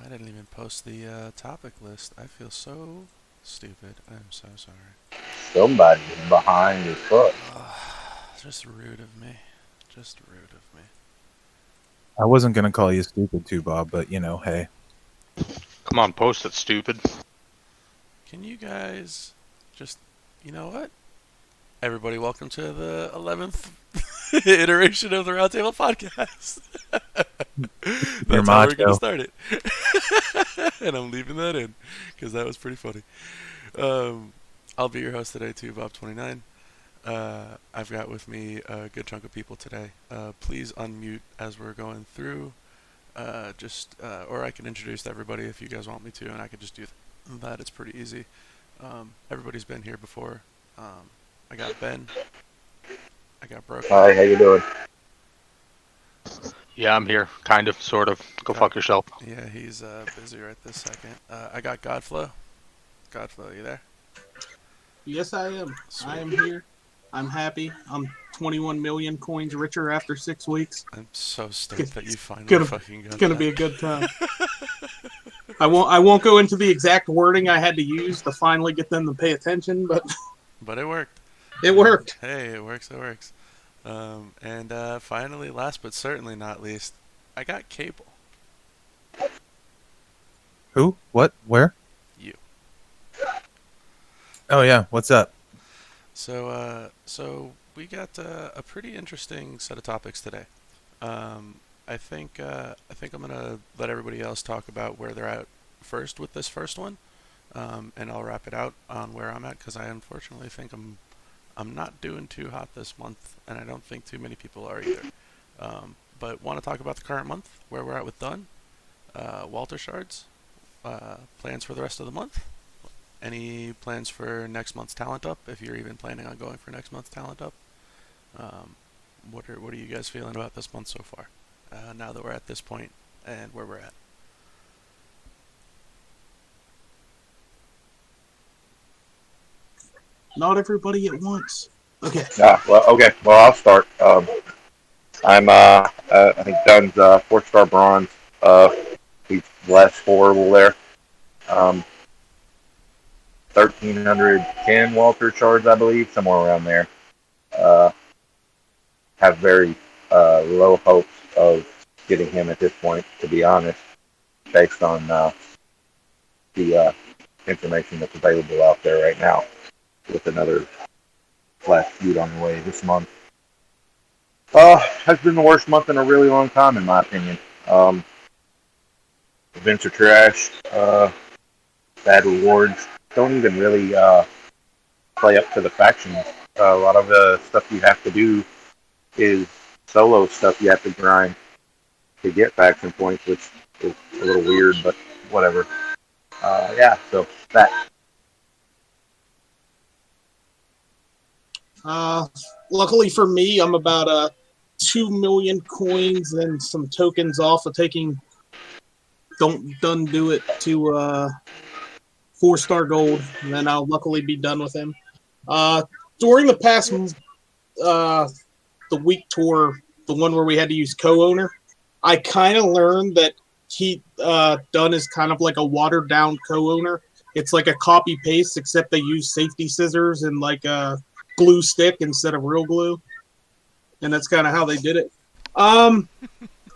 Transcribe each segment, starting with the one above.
I didn't even post the topic list. I feel so stupid. I'm so sorry. Somebody's behind his foot. Just rude of me. Just rude of me. I wasn't gonna call you stupid too, Bob, but hey. Come on, post it, stupid. Can you guys just, you know what? Everybody, welcome to the 11th iteration of the Roundtable Podcast. That's how we're going to start it. And I'm leaving that in because that was pretty funny. I'll be your host today too, Bob29. I've got with me a good chunk of people today. Please unmute as we're going through. Or I can introduce everybody if you guys want me to, and I could just do that. It's pretty easy. Everybody's been here before. I got Ben. I got Broken. Hi, how you doing? Yeah, I'm here. Kind of, sort of. Go fuck yourself. Yeah, he's busy right this second. I got GodFlow. GodFlow, you there? Yes, I am. Sweet. I am here. I'm happy. I'm 21 million coins richer after 6 weeks. I'm so stoked that you finally fucking got It's gonna that. be a good time. I won't go into the exact wording I had to use to finally get them to pay attention, but it worked. It worked. Hey, it works. And finally, last but certainly not least, I got Cable. Who? What? Where? You. Oh yeah, what's up? So we got a pretty interesting set of topics today. I think I'm gonna let everybody else talk about where they're at first with this first one, and I'll wrap it out on where I'm at because I unfortunately think I'm not doing too hot this month, and I don't think too many people are either. But want to talk about the current month, where we're at with Dunn, Walter Shards, plans for the rest of the month. Any plans for next month's Talent Up, if you're even planning on going for next month's Talent Up? What are you guys feeling about this month so far, now that we're at this point and where we're at? Not everybody at once. Okay. Well, I'll start. I think Dunn's 4-star bronze. He's less horrible there. 1,310 Walter Shards, I believe, somewhere around there. Have very low hopes of getting him at this point, to be honest, based on the information that's available out there right now, with another flash feud on the way this month. Has been the worst month in a really long time, in my opinion. Events are trash. Bad rewards. Don't even really play up to the factions. A lot of the stuff you have to do is solo stuff you have to grind to get faction points, which is a little weird, but whatever. So that. Luckily for me, I'm about 2 million coins and some tokens off of taking Done Do It to 4-star gold, and then I'll luckily be done with him. During the past the week tour, the one where we had to use co-owner, I kind of learned that he Dunn is kind of like a watered down co-owner. It's like a copy paste, except they use safety scissors and like a glue stick instead of real glue, and that's kind of how they did it.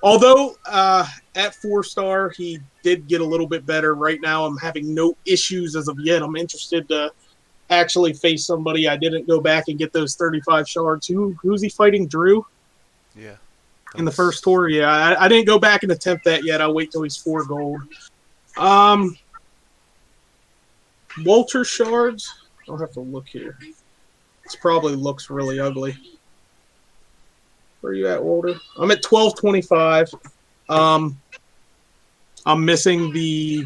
Although at 4-star he did get a little bit better. Right now I'm having no issues as of yet. I'm interested to actually face somebody. I didn't go back and get those 35 shards. Who's he fighting? Drew? Yeah. In the first tour? Yeah, I didn't go back and attempt that yet. I'll wait till he's 4 gold. Walter Shards? I'll have to look here. This probably looks really ugly. Where are you at, Walter? I'm at 1225. I'm missing the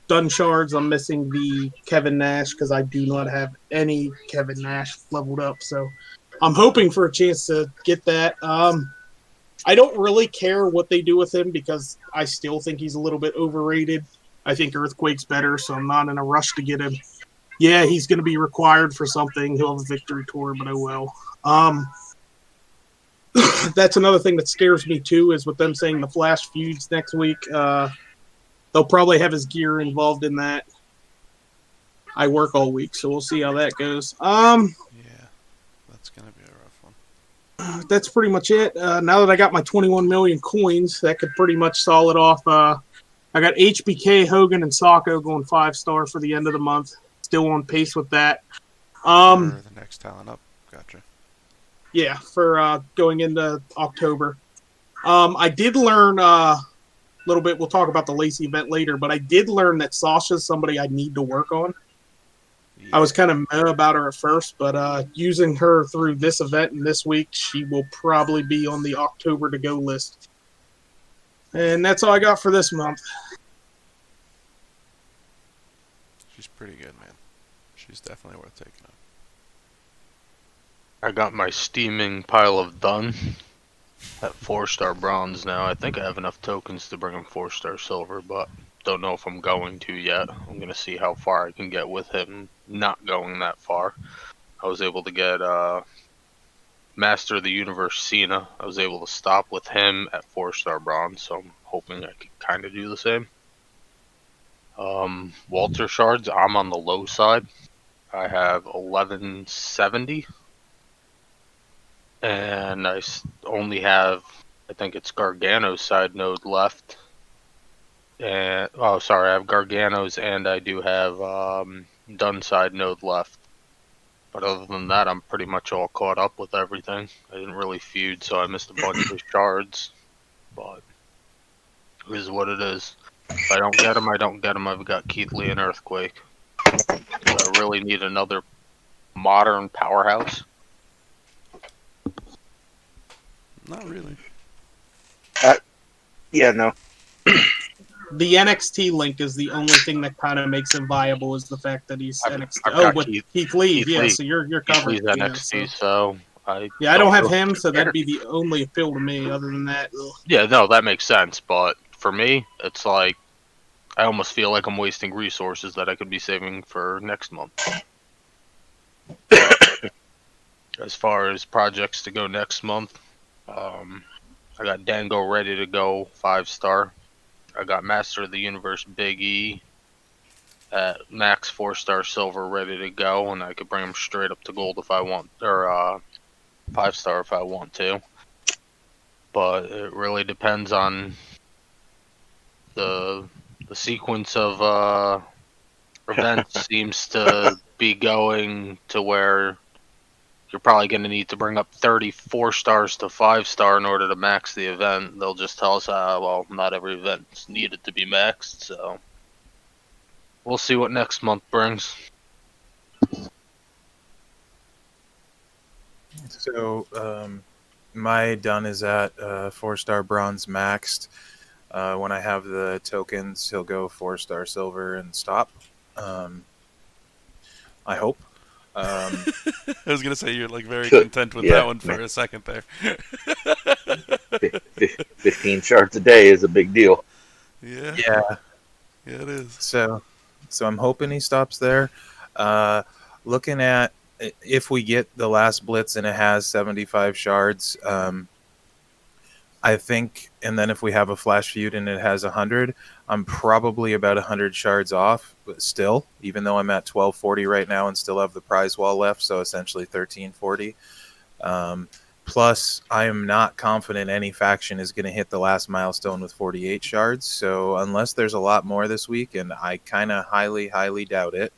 Dunn Shards. I'm missing the Kevin Nash because I do not have any Kevin Nash leveled up. So I'm hoping for a chance to get that. I don't really care what they do with him because I still think he's a little bit overrated. I think Earthquake's better, so I'm not in a rush to get him. Yeah, he's going to be required for something. He'll have a victory tour, but oh well. That's another thing that scares me too, is with them saying the Flash feuds next week. they'll probably have his gear involved in that. I work all week, so we'll see how that goes. Yeah, that's gonna be a rough one. That's pretty much it. Now that I got my 21 million coins, that could pretty much solid off. I got HBK, Hogan, and Sacco going 5-star for the end of the month. Still on pace with that. For the next talent up. Gotcha. Yeah, for going into October. I did learn a little bit. We'll talk about the Lacey event later, but I did learn that Sasha's somebody I need to work on. Yeah. I was kind of meh about her at first, but using her through this event and this week, she will probably be on the October to go list. And that's all I got for this month. She's pretty good, man. She's definitely worth taking up. I got my steaming pile of done at 4-star bronze now. I think I have enough tokens to bring him 4-star silver, but don't know if I'm going to yet. I'm going to see how far I can get with him not going that far. I was able to get Master of the Universe Cena. I was able to stop with him at 4-star bronze, so I'm hoping I can kind of do the same. Walter shards, I'm on the low side. I have 1170. And I only have, I think it's Gargano's side node left. And oh, sorry, I have Gargano's and I do have Dunn side node left. But other than that, I'm pretty much all caught up with everything. I didn't really feud, so I missed a bunch of shards. But it is what it is. If I don't get him, I don't get him. I've got Keith Lee and Earthquake. I really need another modern powerhouse. Not really. Yeah, no. The NXT link is the only thing that kind of makes him viable, is the fact that he's NXT. I've Oh, got with Keith Lee, yeah. Lee. So you're Keith covered. Lee's Yeah, NXT, so I don't have really him, so care. that'd be the only appeal to me. Other than that, ugh. Yeah, no, that makes sense. But for me, it's like I almost feel like I'm wasting resources that I could be saving for next month. As far as projects to go next month, I got Dango ready to go 5-star. I got Master of the Universe Big E at max 4-star silver ready to go, and I could bring him straight up to gold if I want, or 5-star if I want to. But it really depends on the sequence of events seems to be going to where you're probably going to need to bring up 34 stars to 5-star in order to max the event. They'll just tell us, well, not every event's needed to be maxed, so we'll see what next month brings. So, my done is at 4-star bronze maxed. When I have the tokens, he'll go 4-star silver and stop. I hope. I was gonna say you're like very Could- content with yeah, that one for man. a second there. 15 shards a day is a big deal. Yeah, Yeah. yeah, it is. So I'm hoping he stops there. Looking at if we get the last blitz and it has 75 shards, I think, and then if we have a flash feud and it has 100, I'm probably about 100 shards off, but still, even though I'm at 1240 right now and still have the prize wall left, so essentially 1340. Plus, I am not confident any faction is going to hit the last milestone with 48 shards, so unless there's a lot more this week, and I kind of highly, highly doubt it,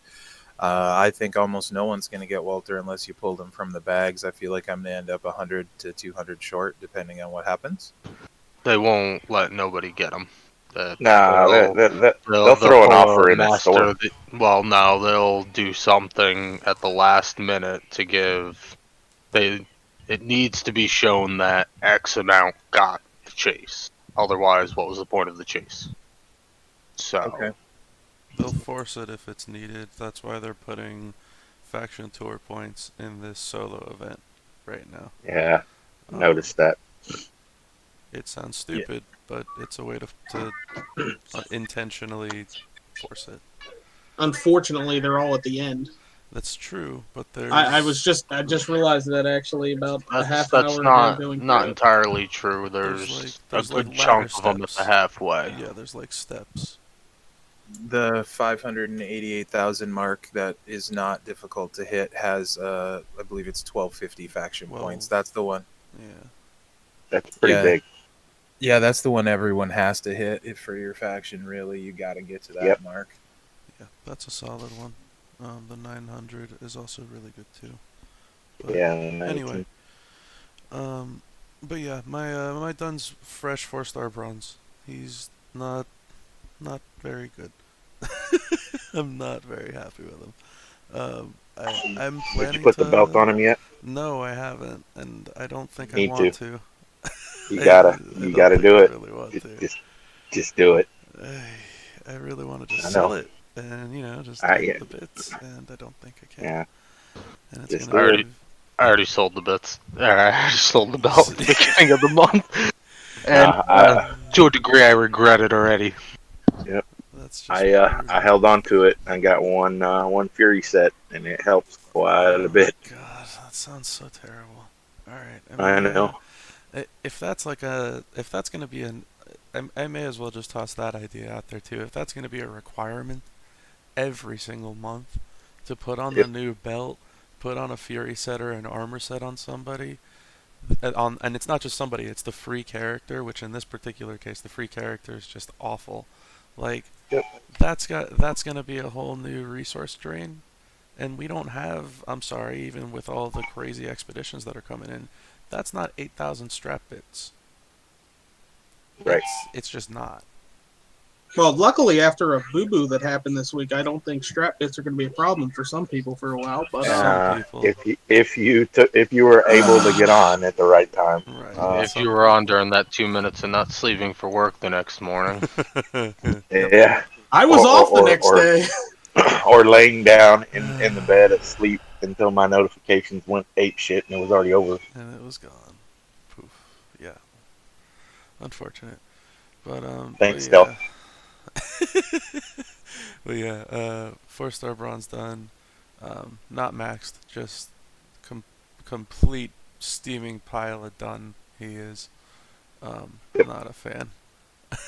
I think almost no one's going to get Walter unless you pulled him from the bags. I feel like I'm going to end up 100 to 200 short, depending on what happens. They won't let nobody get them. Nah, they'll throw an offer in the store. Well, no, they'll do something at the last minute to give. It needs to be shown that X amount got the chase. Otherwise, what was the point of the chase? So. Okay. They'll force it if it's needed. That's why they're putting faction tour points in this solo event right now. Yeah, noticed that. It sounds stupid, but it's a way to intentionally force it. Unfortunately, they're all at the end. That's true, but there's... I just realized that actually about a half That's hour not ago going not through it. entirely true. There's there's a good ladder chunk of them at steps. the halfway. Yeah, there's like steps. The 588,000 mark that is not difficult to hit has, I believe it's 1250 faction points. That's the one. Yeah. That's pretty Yeah. big. Yeah, that's the one everyone has to hit if for your faction. Really, you got to get to that Yep. mark. Yeah, that's a solid one. The 900 is also really good too. But Yeah. anyway, but yeah, my Dun's fresh 4-star bronze. He's not very good. I'm not very happy with him. I'm Did you planning put to. the belt on him yet? No, I haven't, and I don't think I Need want to. to. You I gotta. I You don't gotta think do I it. really want Just, to. just, just do it. I really want to just I sell know. it and just Yeah. get the bits, and I don't think I can. Yeah. And it's Just gonna do be. it. I already sold the bits. I already sold the belt at the beginning of the month, and I, to a degree, I regret it already. yep. That's just I brutal. held on to it. I got one Fury set, and it helps quite a Oh bit. god, that sounds so terrible. All right, I I mean, yeah. know. If that's gonna be I may as well just toss that idea out there too. If that's gonna be a requirement every single month to put on the Yep. new belt, put on a Fury set or an armor set on somebody, and it's not just somebody, it's the free character, which in this particular case, the free character is just awful. Like, Yep. that's gonna be a whole new resource drain, and we don't have. I'm sorry, even with all the crazy expeditions that are coming in, that's not 8,000 strap bits. Right. It's just not. Well, luckily, after a boo boo that happened this week, I don't think strap bits are going to be a problem for some people for a while. But Some people, If you were able to get on at the right time, right? uh, If you Some were on people. during that 2 minutes and not sleeping for work the next morning, Yep. yeah, I was or off the or next or, day. or laying down in the bed asleep until my notifications went ape shit and it was already over. And it was gone. Poof. Yeah. Unfortunate. But Thanks, Stealth. yeah. But yeah, 4-star bronze done. Not maxed, just complete steaming pile of done. He is. Not a fan.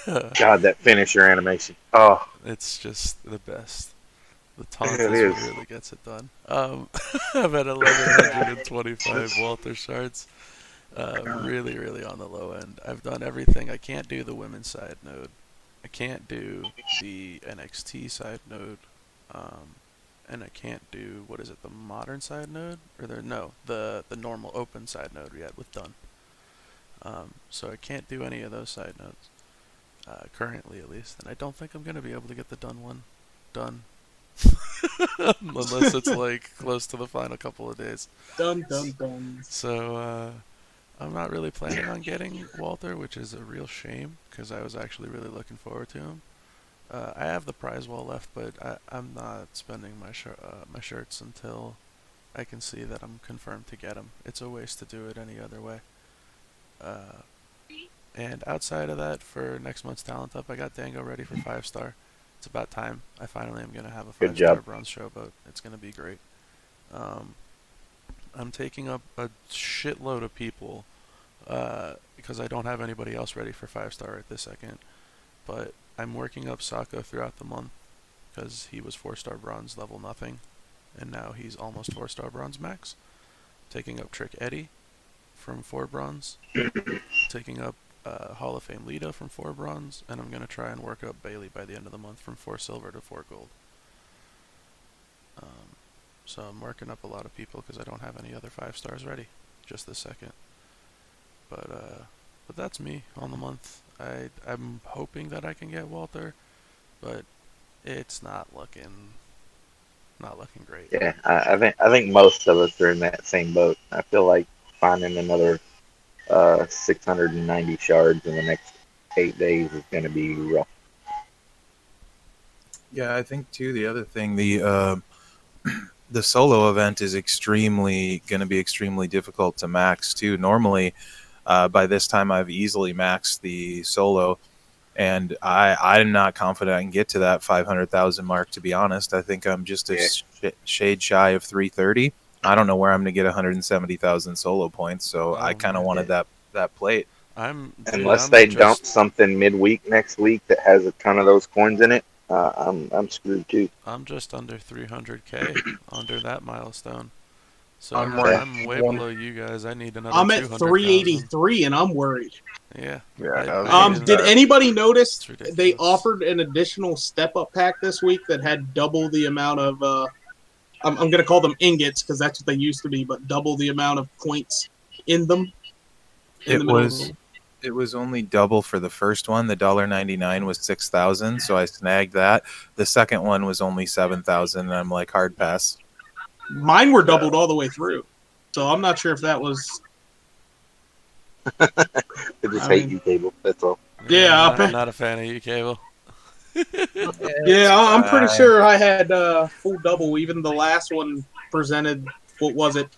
God, that finisher animation. Oh, It's just the best. The taunt it is what is. really gets it done. I'm at 1125 Walter shards. Really, really on the low end. I've done everything. I can't do the women's side node. I can't do the NXT side node. And I can't do, what is it, the modern side node? The normal open side node yet with done. So I can't do any of those side nodes. Currently at least. And I don't think I'm going to be able to get the done one done. Unless it's like close to the final couple of days. Dun dun dun. So I'm not really planning on getting Walter, which is a real shame because I was actually really looking forward to him. I have the prize wall left, but I'm not spending my shirts until I can see that I'm confirmed to get him. It's a waste to do it any other way. And outside of that, for next month's Talent Up, I got Dango ready for 5-star. It's about time. I finally am going to have a Good 5-star job. bronze showboat. It's going to be great. I'm taking up a shitload of people because I don't have anybody else ready for 5-star at this second. But I'm working up Sako throughout the month because he was 4-star bronze level nothing, and now he's almost 4-star bronze max. Taking up Trick Eddie from 4 bronze. Taking up Hall of Fame Lita from 4 bronze, and I'm going to try and work up Bailey by the end of the month from 4 silver to 4 gold. So I'm working up a lot of people because I don't have any other 5-stars ready just this second. But that's me on the month. I'm hoping that I can get Walter, but it's not looking great. Yeah, I think most of us are in that same boat. I feel like finding another 690 shards in the next 8 days is going to be rough. Yeah, I think too. The other thing, the solo event is going to be extremely difficult to max too. Normally, by this time, I've easily maxed the solo, and I'm not confident I can get to that 500,000 mark. To be honest, I think I'm just a shade shy of 330. I don't know where I'm going to get 170,000 solo points, so I kind of wanted that plate. Unless they dump something midweek next week that has a ton of those coins in it, I'm screwed too. I'm just under 300K, under that milestone. So I'm Yeah. I'm way one. below you guys. I need another I'm at 200,000. 383 and I'm worried. Yeah. Yeah, I I was need gonna Did say. anybody notice It's they ridiculous. offered an additional step up pack this week that had double the amount of I'm going to call them ingots because that's what they used to be, but double the amount of points in them in It the middle of was it was only double for the first one. The $1.99 was 6,000, so I snagged that. The second one was only 7,000, and I'm like, hard pass. Mine were doubled all the way through. So I'm not sure if that was. I just I hate mean- you, Cable. That's all. Yeah, I'll I'm not a fan of you, Cable. Yeah, I'm pretty fine. sure I had full double. Even the last one presented, what was it?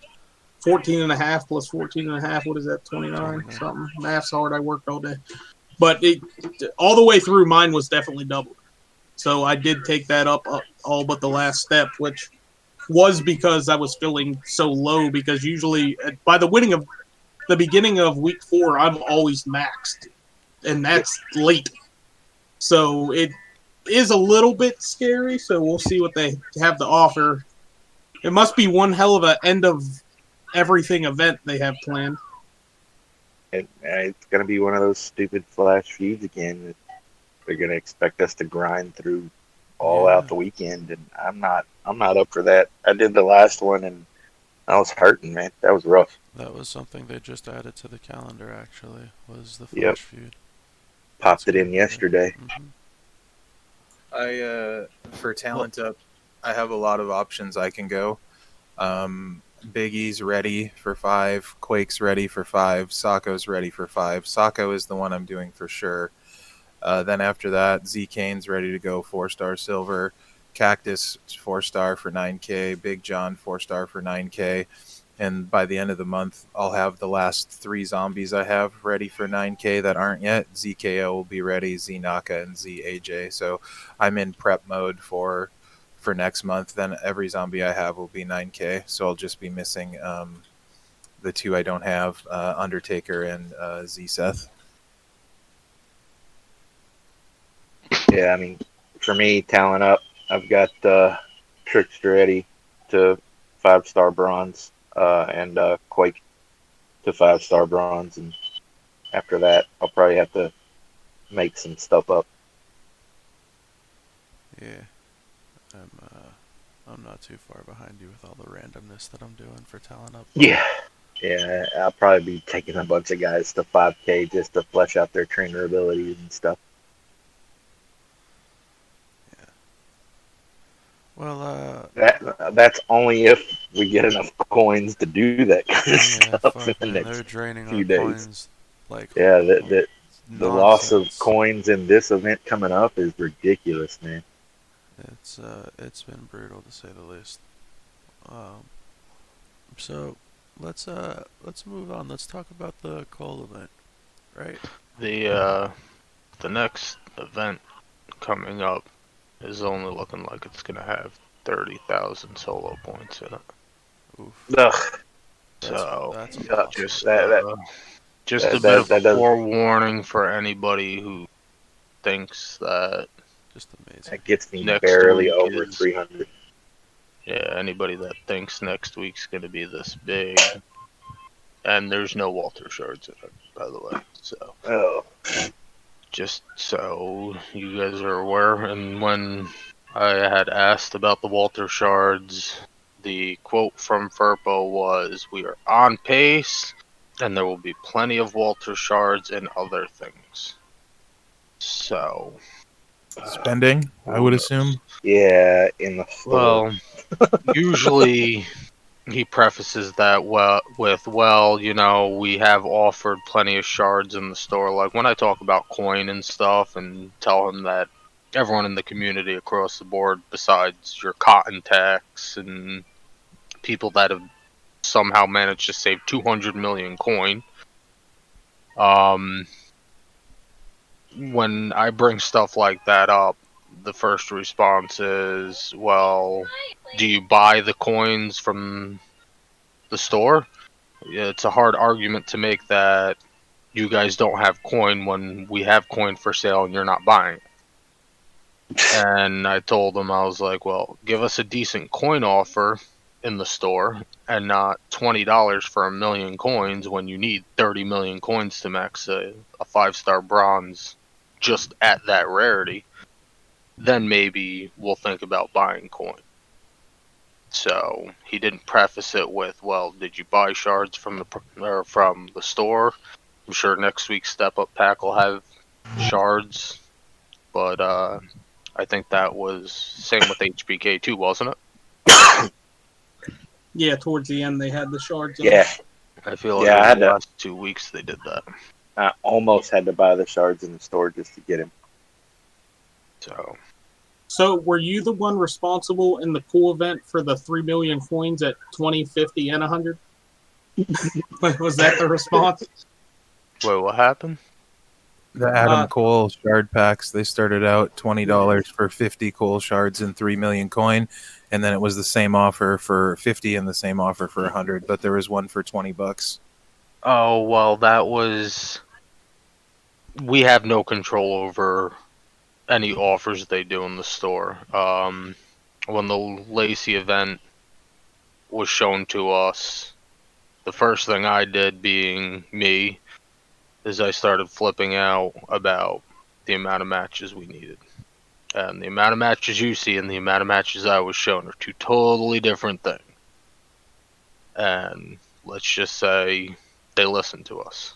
14 and a half plus 14 and a half. What is that? 29 29. something. Math's hard. I worked all day. But all the way through, mine was definitely doubled. So I did take that up all but the last step, which was because I was feeling so low. Because usually by the beginning of week 4, I'm always maxed, and that's late. So it is a little bit scary. So we'll see what they have to offer. It must be one hell of a end of everything event they have planned. It's gonna be one of those stupid flash feeds again. They're gonna expect us to grind through all Yeah. out the weekend, and I'm not up for that. I did the last one, and I was hurting, man. That was rough. That was something they just added to the calendar, actually, was the Yep. Flash feud. Popped That's it in good. yesterday. For talent up, I have a lot of options I can go. Biggie's ready for 5, Quake's ready for 5, Sacco's ready for 5. Sacco is the one I'm doing for sure. Then after that, Z Kane's ready to go 4-star silver, Cactus 4-star for 9K, Big John 4-star for 9K. And by the end of the month, I'll have the last 3 zombies I have ready for 9K that aren't yet. ZKO will be ready, Z Naka and Z AJ. So I'm in prep mode for next month. Then every zombie I have will be 9K. So I'll just be missing the 2 I don't have, Undertaker and Z Seth. Yeah, I mean, for me, talent up, I've got Trickster Eddie to 5-star bronze, and Quake to 5-star bronze, and after that, I'll probably have to make some stuff up. Yeah. I'm not too far behind you with all the randomness that I'm doing for talent up. Yeah, I'll probably be taking a bunch of guys to 5K just to flesh out their trainer abilities and stuff. Well, That's only if we get enough coins to do that kind of yeah, stuff fuck, in the man, they're next draining few our days. coins like Yeah, the loss of nonsense. coins in this event coming up is ridiculous, man. It's been brutal to say the least. So let's move on. Let's talk about the Cole event, right? The next event coming up is only looking like it's gonna have 30,000 solo points in it. Oof. Ugh, So That's a yuck. lot. just That a bit of a does forewarning for anybody who thinks that Just amazing. that gets me Next barely week over is- 300. anybody that thinks next week's gonna be this big, and there's no Walter Shards in it, by the way. So Oh, just so you guys are aware, and when I had asked about the Walter Shards, the quote from Furpo was, "We are on pace, and there will be plenty of Walter Shards and other things." So, Spending, I would assume. yeah, in the store. well, usually he prefaces that with, you know, we have offered plenty of shards in the store. Like when I talk about coin and stuff and tell him that everyone in the community across the board, besides your cotton tax and people that have somehow managed to save 200 million coin, when I bring stuff like that up, the first response is, well, do you buy the coins from the store? It's a hard argument to make that you guys don't have coin when we have coin for sale and you're not buying it. And I told him, I was like, well, give us a decent coin offer in the store and not $20 for 1,000,000 coins when you need 30 million coins to max a 5-star bronze just at that rarity. Then maybe we'll think about buying coin. So he didn't preface it with, well, did you buy shards from the store? I'm sure next week's Step Up pack will have shards. But I think that was same with HBK too, wasn't it? Yeah, towards the end they had the shards. Yeah, I feel like Yeah, I over had the to- last 2 weeks they did that. I almost had to buy the shards in the store just to get him. So, were you the one responsible in the pool event for the 3 million coins at 20, 50, and 100? Was that the response? Wait, what happened? The Adam Cole shard packs, they started out $20 for 50 Cole shards and 3 million coin, and then it was the same offer for 50 and the same offer for 100, but there was one for $20. Oh, well, that was... We have no control over any offers they do in the store. When the Lacey event was shown to us, the first thing I did, being me, is I started flipping out about the amount of matches we needed. And the amount of matches you see and the amount of matches I was shown are two totally different things. And let's just say they listened to us.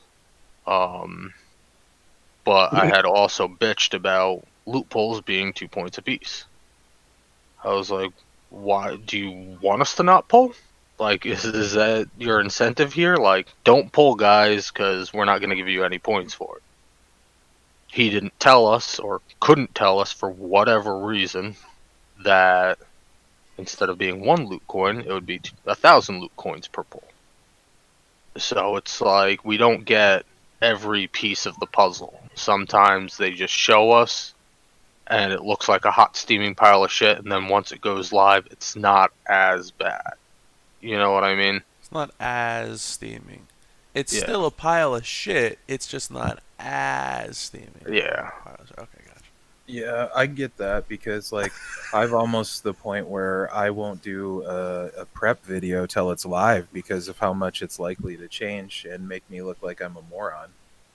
But I had also bitched about loopholes being 2 points apiece. I was like, why do you want us to not pull? Like, is that your incentive here? Like, don't pull, guys, because we're not going to give you any points for it. He didn't tell us, or couldn't tell us for whatever reason, that instead of being 1 loot coin, it would be 1,000 loot coins per pull. So it's like, we don't get every piece of the puzzle. Sometimes they just show us, and it looks like a hot steaming pile of shit, and then once it goes live, it's not as bad. You know what I mean? It's not as steaming. It's Yeah. still a pile of shit. It's just not as steaming. Yeah. Okay, gotcha. Yeah, I get that because, like, I've almost to the point where I won't do a prep video till it's live because of how much it's likely to change and make me look like I'm a moron.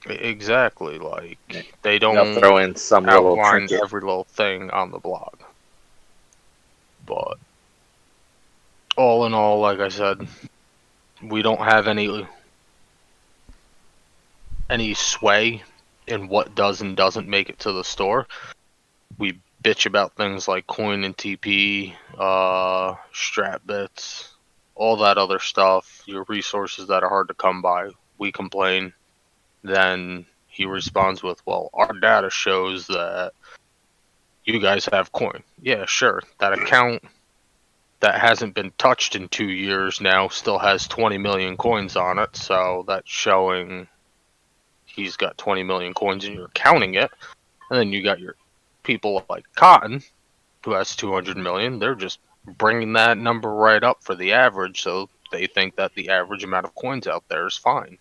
Exactly. Like, they They'll don't throw in some little outline trinket. every little thing on the blog. But all in all, like I said, we don't have any sway in what does and doesn't make it to the store. We bitch about things like coin and TP, strap bits, all that other stuff, your resources that are hard to come by. We complain. Then he responds with, well, our data shows that you guys have coin. Yeah, sure. That account that hasn't been touched in 2 years now still has 20 million coins on it, so that's showing he's got 20 million coins and you're counting it. And then you got your people like Cotton, who has 200 million. They're just bringing that number right up for the average, so they think that the average amount of coins out there is fine.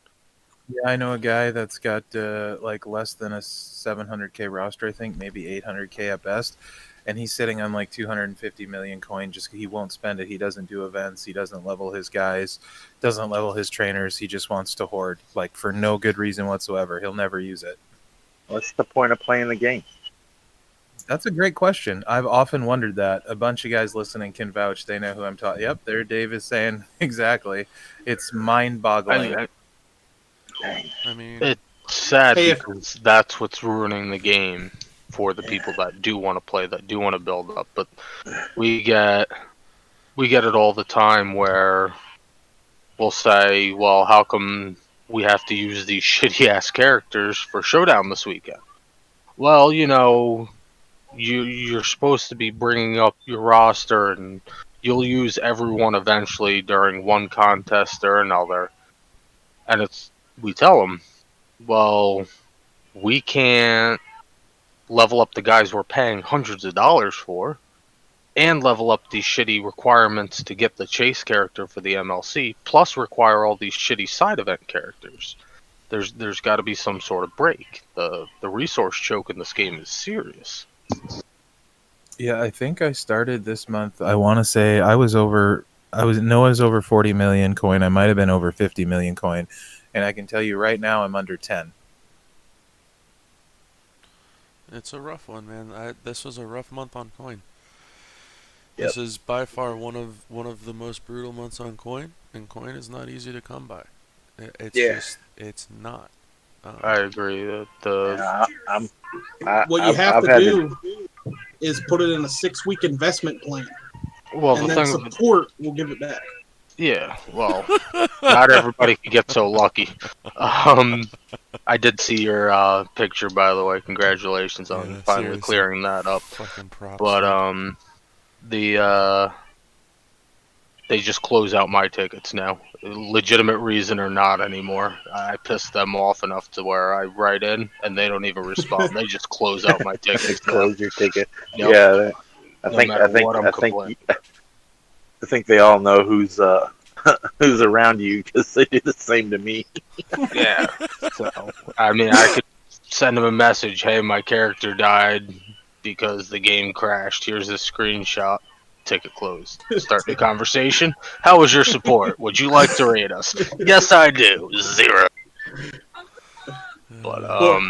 Yeah, I know a guy that's got like less than a 700k roster, I think, maybe 800k at best, and he's sitting on like 250 million coin. Just he won't spend it. He doesn't do events. He doesn't level his guys, doesn't level his trainers. He just wants to hoard, like for no good reason whatsoever. He'll never use it. What's the point of playing the game? That's a great question. I've often wondered that. A bunch of guys listening can vouch. They know who I'm talking. Yep, there Dave is saying exactly. It's mind-boggling. I mean, It's sad Hey, because that's what's ruining the game for the people that do want to play, that do want to build up. But we get it all the time where we'll say, well, how come we have to use these shitty ass characters for Showdown this weekend? Well, you know, you're supposed to be bringing up your roster, and you'll use everyone eventually during one contest or another. And we tell them, well, we can't level up the guys we're paying hundreds of dollars for, and level up these shitty requirements to get the chase character for the MLC, plus require all these shitty side event characters. There's got to be some sort of break. The resource choke in this game is serious. Yeah, I think I started this month. I want to say I was over. I was over 40 million coin. I might have been over 50 million coin, and I can tell you right now I'm under 10. It's a rough one, man. This was a rough month on coin. Yep. This is by far one of the most brutal months on coin, and coin is not easy to come by. It's Yeah. just it's not. I agree that the Yeah, What you have I've to had do is put it in a 6-week investment plan, well the and then thing of support will give it back. yeah, well, not everybody can get so lucky. Um, I did see your picture, by the way. Congratulations on Yeah, finally seriously. clearing that up. Fucking props, But dude. the they just close out my tickets now. Legitimate reason or not anymore. I pissed them off enough to where I write in and they don't even respond. They just close out my they tickets now. closed your ticket. Yep. Yeah, I No think matter what, I'm I think complaining. I think they all know who's who's around you because they do the same to me. Yeah. So I mean, I could send them a message. Hey, my character died because the game crashed. Here's a screenshot. Ticket closed. Start the conversation. How was your support? Would you like to rate us? Yes, I do. 0. But Well,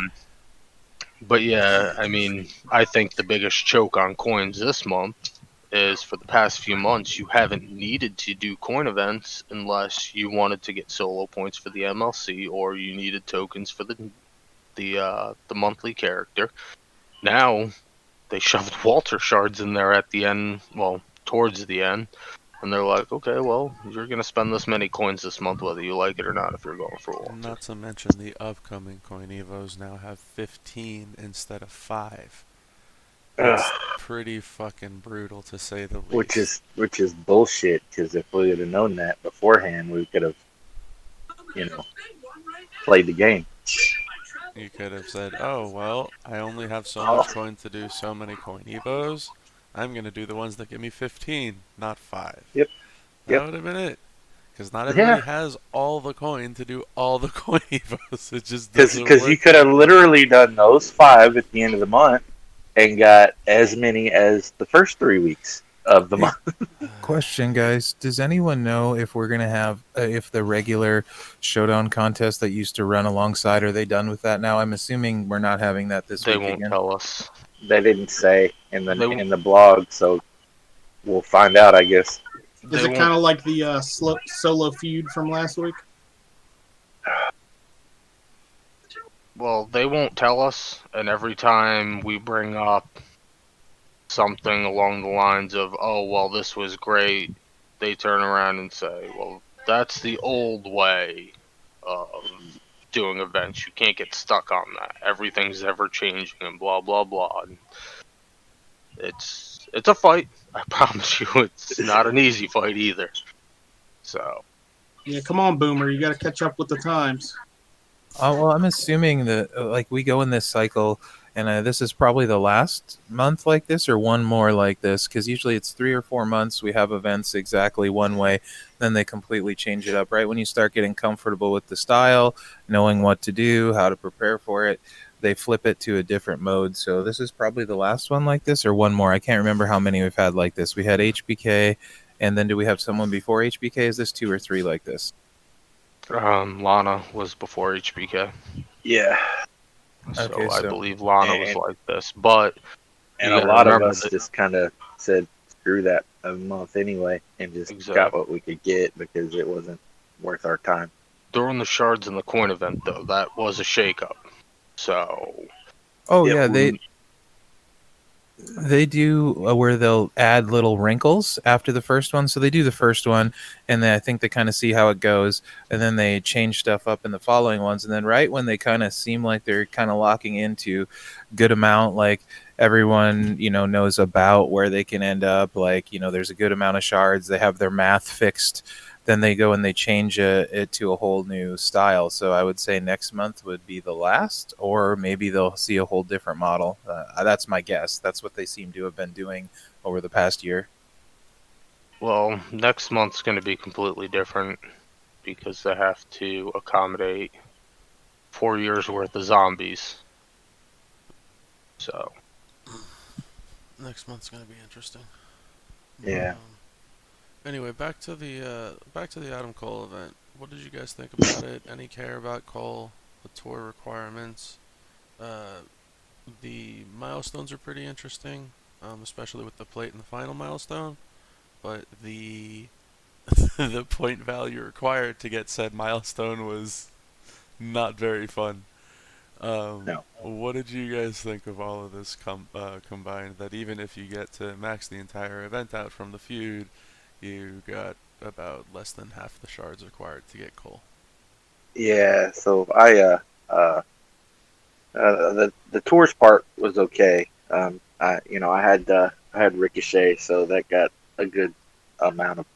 but yeah, I mean, I think the biggest choke on coins this month is for the past few months you haven't needed to do coin events unless you wanted to get solo points for the MLC or you needed tokens for the monthly character. Now they shoved Walter shards in there at the end, well, towards the end, and they're like, okay, well, you're gonna spend this many coins this month whether you like it or not if you're going for Walter. Not to mention the upcoming coin evos now have 15 instead of 5. It's Ugh, pretty fucking brutal to say the which least. is bullshit. Because if we would have known that beforehand, we could have played the game. You could have said, "Oh well, I only have so Oh, much coin to do so many coin evos. I'm gonna do the ones that give me 15, not 5." yep, That yep, would have been it. Because not everybody yeah. has all the coin to do all the coin evos. It just doesn't Because you work. could have literally done those 5 at the end of the month and got as many as the first 3 weeks of the Hey, month. question, guys. Does anyone know if we're going to have, if the regular showdown contest that used to run alongside, are they done with that now? I'm assuming we're not having that this They week won't again. tell us. They didn't say They won't. in the blog, so we'll find out, I guess. is They it won't. kind of like the solo feud from last week? Well, they won't tell us, and every time we bring up something along the lines of, "Oh, well, this was great," they turn around and say, "Well, that's the old way of doing events. You can't get stuck on that. Everything's ever changing and blah blah blah." And it's a fight. I promise you, it's not an easy fight either. So Yeah, come on, Boomer, you got to catch up with the times. Well, I'm assuming that like we go in this cycle, and this is probably the last month like this, or one more like this, because usually it's 3 or 4 months we have events exactly one way, then they completely change it up. Right when you start getting comfortable with the style, knowing what to do, how to prepare for it, they flip it to a different mode. So this is probably the last one like this, or one more. I can't remember how many we've had like this. We had HBK, and then do we have someone before HBK? Is this 2 or 3 like this? Lana was before HBK, Yeah, Okay, so I so believe Lana was and like this. But and you a got to lot of remember us that just kind of said screw that a month anyway, and just got exactly what we could get because it wasn't worth our time. during the shards in the coin event, though, that was a shakeup. So oh It yeah, they do where they'll add little wrinkles after the first one. So they do the first one, and then I think they kind of see how it goes, and then they change stuff up in the following ones. And then right when they kind of seem like they're kind of locking into good amount, like everyone knows about where they can end up. Like there's a good amount of shards. They have their math fixed. Then they go and they change it to a whole new style. So I would say next month would be the last, or maybe they'll see a whole different model. That's my guess. That's what they seem to have been doing over the past year. well, next month's going to be completely different because they have to accommodate 4 years worth of zombies. So Next month's gonna be interesting. But Yeah. anyway, back to the Adam Cole event. What did you guys think about it? Any care about Cole? The tour requirements. Uh, the milestones are pretty interesting, especially with the plate and the final milestone. But the the point value required to get said milestone was not very fun. No. What did you guys think of all of this combined? That even if you get to max the entire event out from the feud, you got about less than half the shards required to get Cole. Yeah. So the tours part was okay. I had Ricochet, so that got a good amount of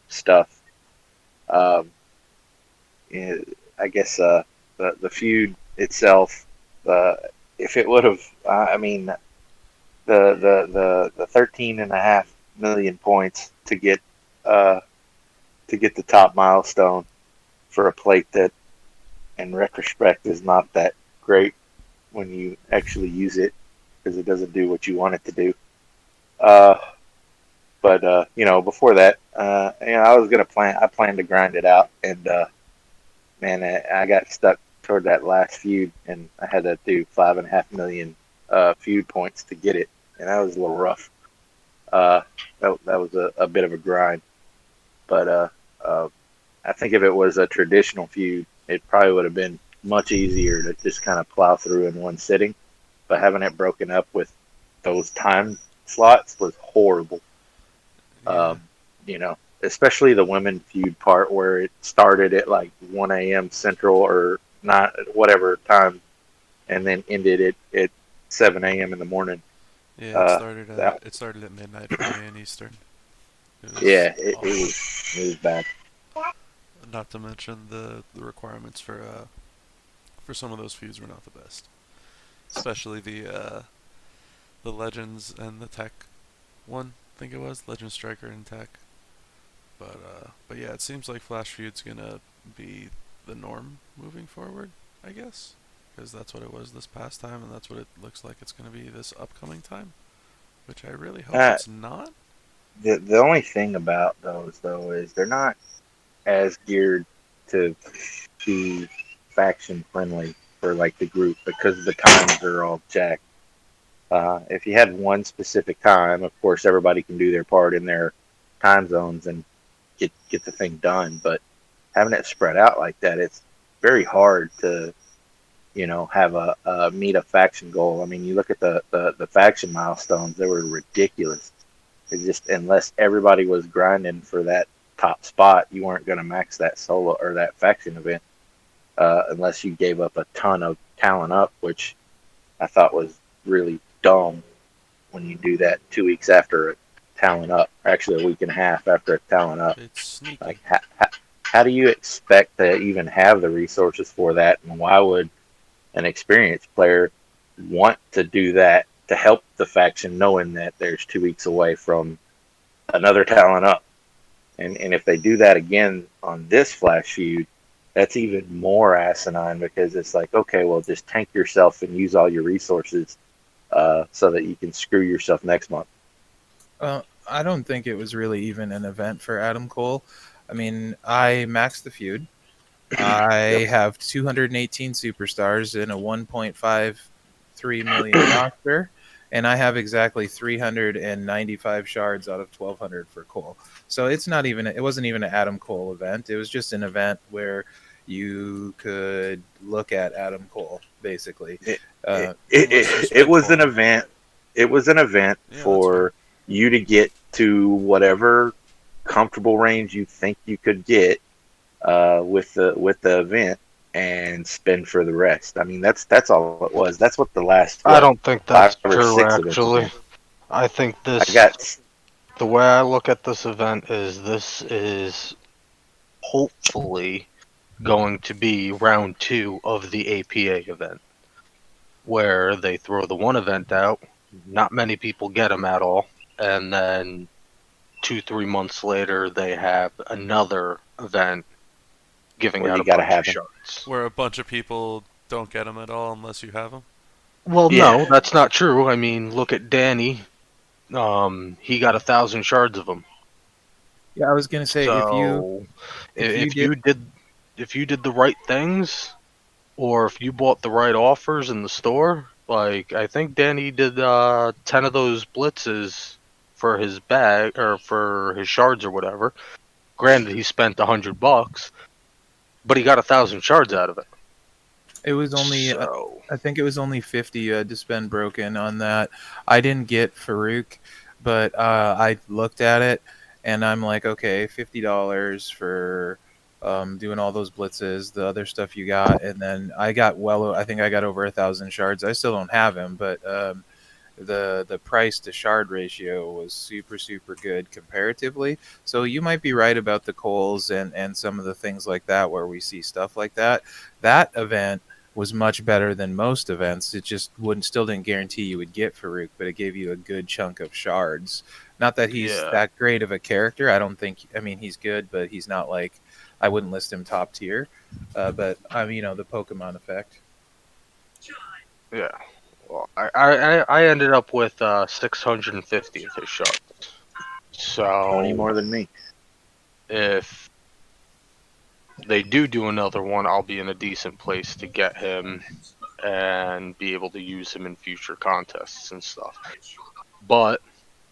stuff. Um, yeah, I guess the feud itself, uh, if it would have, I mean, the 13.5 million points uh, to get the top milestone for a plate that, in retrospect, is not that great when you actually use it because it doesn't do what you want it to do. Uh, but before that, I was gonna plan. I planned to grind it out, and man, I got stuck toward that last feud, and I had to do 5.5 million feud points to get it, and that was a little rough. Uh, that was a bit of a grind, but I think if it was a traditional feud, it probably would have been much easier to just kind of plow through in one sitting. But having it broken up with those time slots was horrible. Yeah, Um, especially the women feud part where it started at like 1 a.m. Central or not whatever time, and then ended at 7 a.m. in the morning. yeah. Uh, that It started at midnight for me in Eastern. It was yeah, it awful. was bad. Not to mention the requirements for some of those feuds were not the best, especially the Legends and the Tech one. I think it was Legend Striker and Tech. But yeah, it seems like Flash Feud's gonna be the norm moving forward, I guess, because that's what it was this past time, and that's what it looks like it's gonna be this upcoming time. Which I really hope Uh, it's not. the only thing about those though is they're not as geared to be faction friendly for like the group because the times are all jacked. If you had one specific time, of course everybody can do their part in their time zones and get the thing done. But having it spread out like that, it's very hard to have a meet a faction goal. I mean, you look at the faction milestones; they were ridiculous. It's just unless everybody was grinding for that top spot, you weren't going to max that solo or that faction event unless you gave up a ton of talent up, which I thought was really dumb when you do that 2 weeks after a talent up, or actually a week and a half after a talent up. It's Like, sneaky. how do you expect to even have the resources for that? And why would an experienced player want to do that to help the faction, knowing that there's 2 weeks away from another talent up? And if they do that again on this Flash feud, that's even more asinine because it's like, okay, well, just tank yourself and use all your resources so that you can screw yourself next month. I don't think it was really even an event for Adam Cole. I mean, I maxed the feud. Yep. I have 218 superstars in a 1.53 million roster, and I have exactly 395 shards out of 1,200 for Cole. So it's not even. It wasn't even an Adam Cole event. It was just an event where you could look at Adam Cole basically. It, it, Uh, it, Unless you it spent was for an him. event. It was an event Yeah, that's fair. for you to get to whatever comfortable range you think you could get with the event and spend for the rest. I mean, that's all it was. That's what the last I don't think five that's or true, six events have actually. been. I think I got the way I look at this is hopefully going to be round 2 of the APA event, where they throw the one event out, not many people get them at all, and then 2-3 months later they have another event giving where out you a got to bunch of have them. shards. Where a bunch of people don't get them at all unless you have them. Well, Yeah, no, that's not true. I mean, look at Danny. he got 1,000 shards of them. Yeah, I was gonna say So if you if you did the right things, or if you bought the right offers in the store, like I think Danny did 10 of those blitzes for his bag or for his shards or whatever. Granted, he spent $100, but he got 1,000 shards out of it. it was only So I think it was only 50 you had to spend broken on that. I didn't get Farouk, but I looked at it and I'm like, okay, $50 for doing all those blitzes, the other stuff you got, and then I got I think I got over 1,000 shards. I still don't have him, but the price to shard ratio was super good comparatively. So you might be right about the coals and some of the things like that where we see stuff like that. That event was much better than most events. It just wouldn't still didn't guarantee you would get Farouk, but it gave you a good chunk of shards. Not that he's yeah, that great of a character. I don't think. I mean, he's good, but he's not like I wouldn't list him top tier. But I mean, the Pokemon effect. yeah. Well, I ended up with 650 of his shards. 20 So more than me. if they do another one, I'll be in a decent place to get him and be able to use him in future contests and stuff. But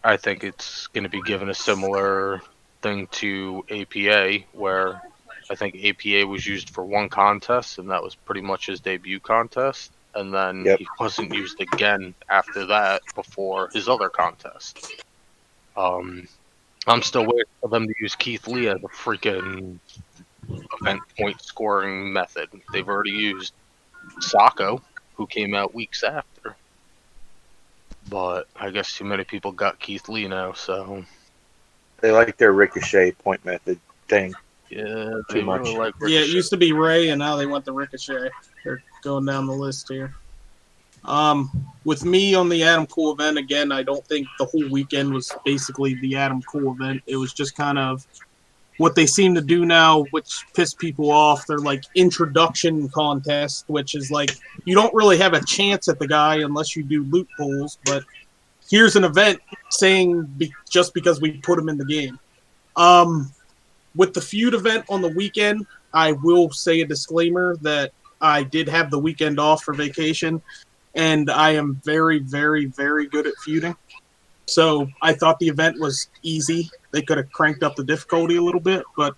I think it's going to be given a similar thing to APA, where I think APA was used for one contest, and that was pretty much his debut contest. And then Yep. he wasn't used again after that before his other contest. I'm still waiting for them to use Keith Lee as a freaking event point scoring method. They've already used Sako, who came out weeks after. But I guess too many people got Keith Lee now, so They like their ricochet point method thing. yeah, Too they much. really like Yeah, it Ricochet. used to be Ray, and now they went to Ricochet. They're going down the list here. With me on the Adam Cole event, again, I don't think the whole weekend was basically the Adam Cole event. It was just kind of what they seem to do now, which pissed people off. They're like introduction contests, which is like you don't really have a chance at the guy unless you do loot pulls. But here's an event saying just because we put him in the game. With the feud event on the weekend, I will say a disclaimer that I did have the weekend off for vacation, and I am very, very, very good at feuding. So I thought the event was easy. They could have cranked up the difficulty a little bit, but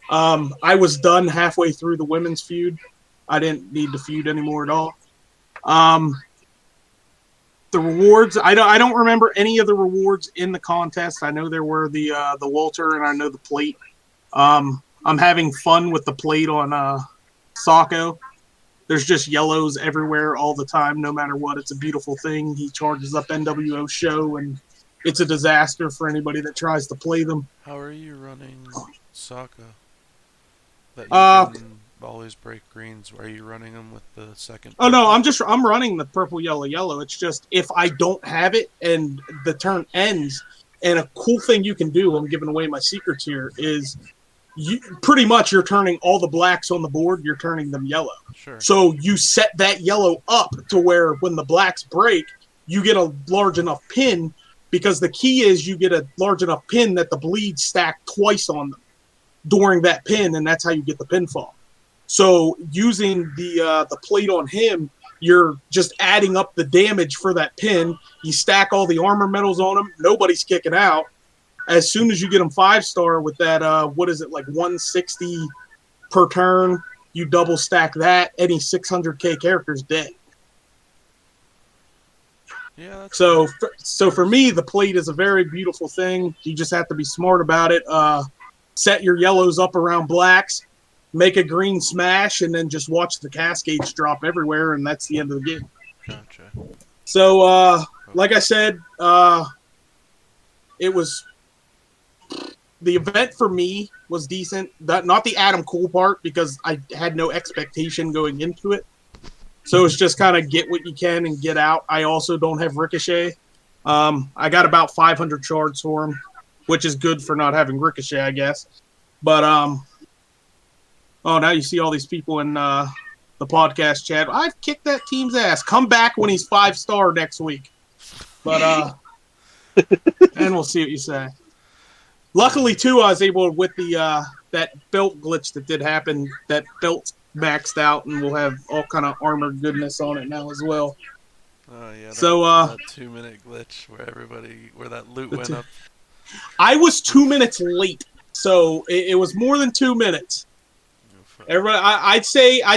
I was done halfway through the women's feud. I didn't need to feud anymore at all. The rewards, I don't remember any of the rewards in the contest. I know there were the Walter and I know the plate. I'm having fun with the plate on Sako. There's just yellows everywhere all the time, no matter what. It's a beautiful thing. He charges up NWO show, and it's a disaster for anybody that tries to play them. How are you running Sokka? That you can always break greens. Are you running them with the second? Oh no, purple? I'm running the purple, yellow, yellow. It's just if I don't have it and the turn ends, and a cool thing you can do, I'm giving away my secrets here, is you're turning all the blacks on the board, you're turning them yellow. Sure. So you set that yellow up to where when the blacks break, you get a large enough pin, because the key is you get a large enough pin that the bleeds stack twice on them during that pin, and that's how you get the pinfall. So using the plate on him, you're just adding up the damage for that pin. You stack all the armor medals on him. Nobody's kicking out. As soon as you get him 5-star with that, what is it, like 160 per turn, you double stack that, any 600k character's dead. Yeah. That's So for me, the plate is a very beautiful thing. You just have to be smart about it. Set your yellows up around blacks, make a green smash, and then just watch the cascades drop everywhere, and that's the end of the game. Gotcha. So, like I said, it was the event for me was decent. Not the Adam Cole part, because I had no expectation going into it. So it's just kind of get what you can and get out. I also don't have Ricochet. I got about 500 shards for him, which is good for not having Ricochet, I guess. But oh, now you see all these people in the podcast chat. I've kicked that team's ass. Come back when he's 5-star next week. But And we'll see what you say. Luckily, too, I was able with the that belt glitch that did happen. That belt's maxed out, and we'll have all kind of armored goodness on it now as well. Oh yeah, So, that 2 minute glitch where that loot The went two- up. I was 2 minutes late, so it was more than 2 minutes. Everybody, I'd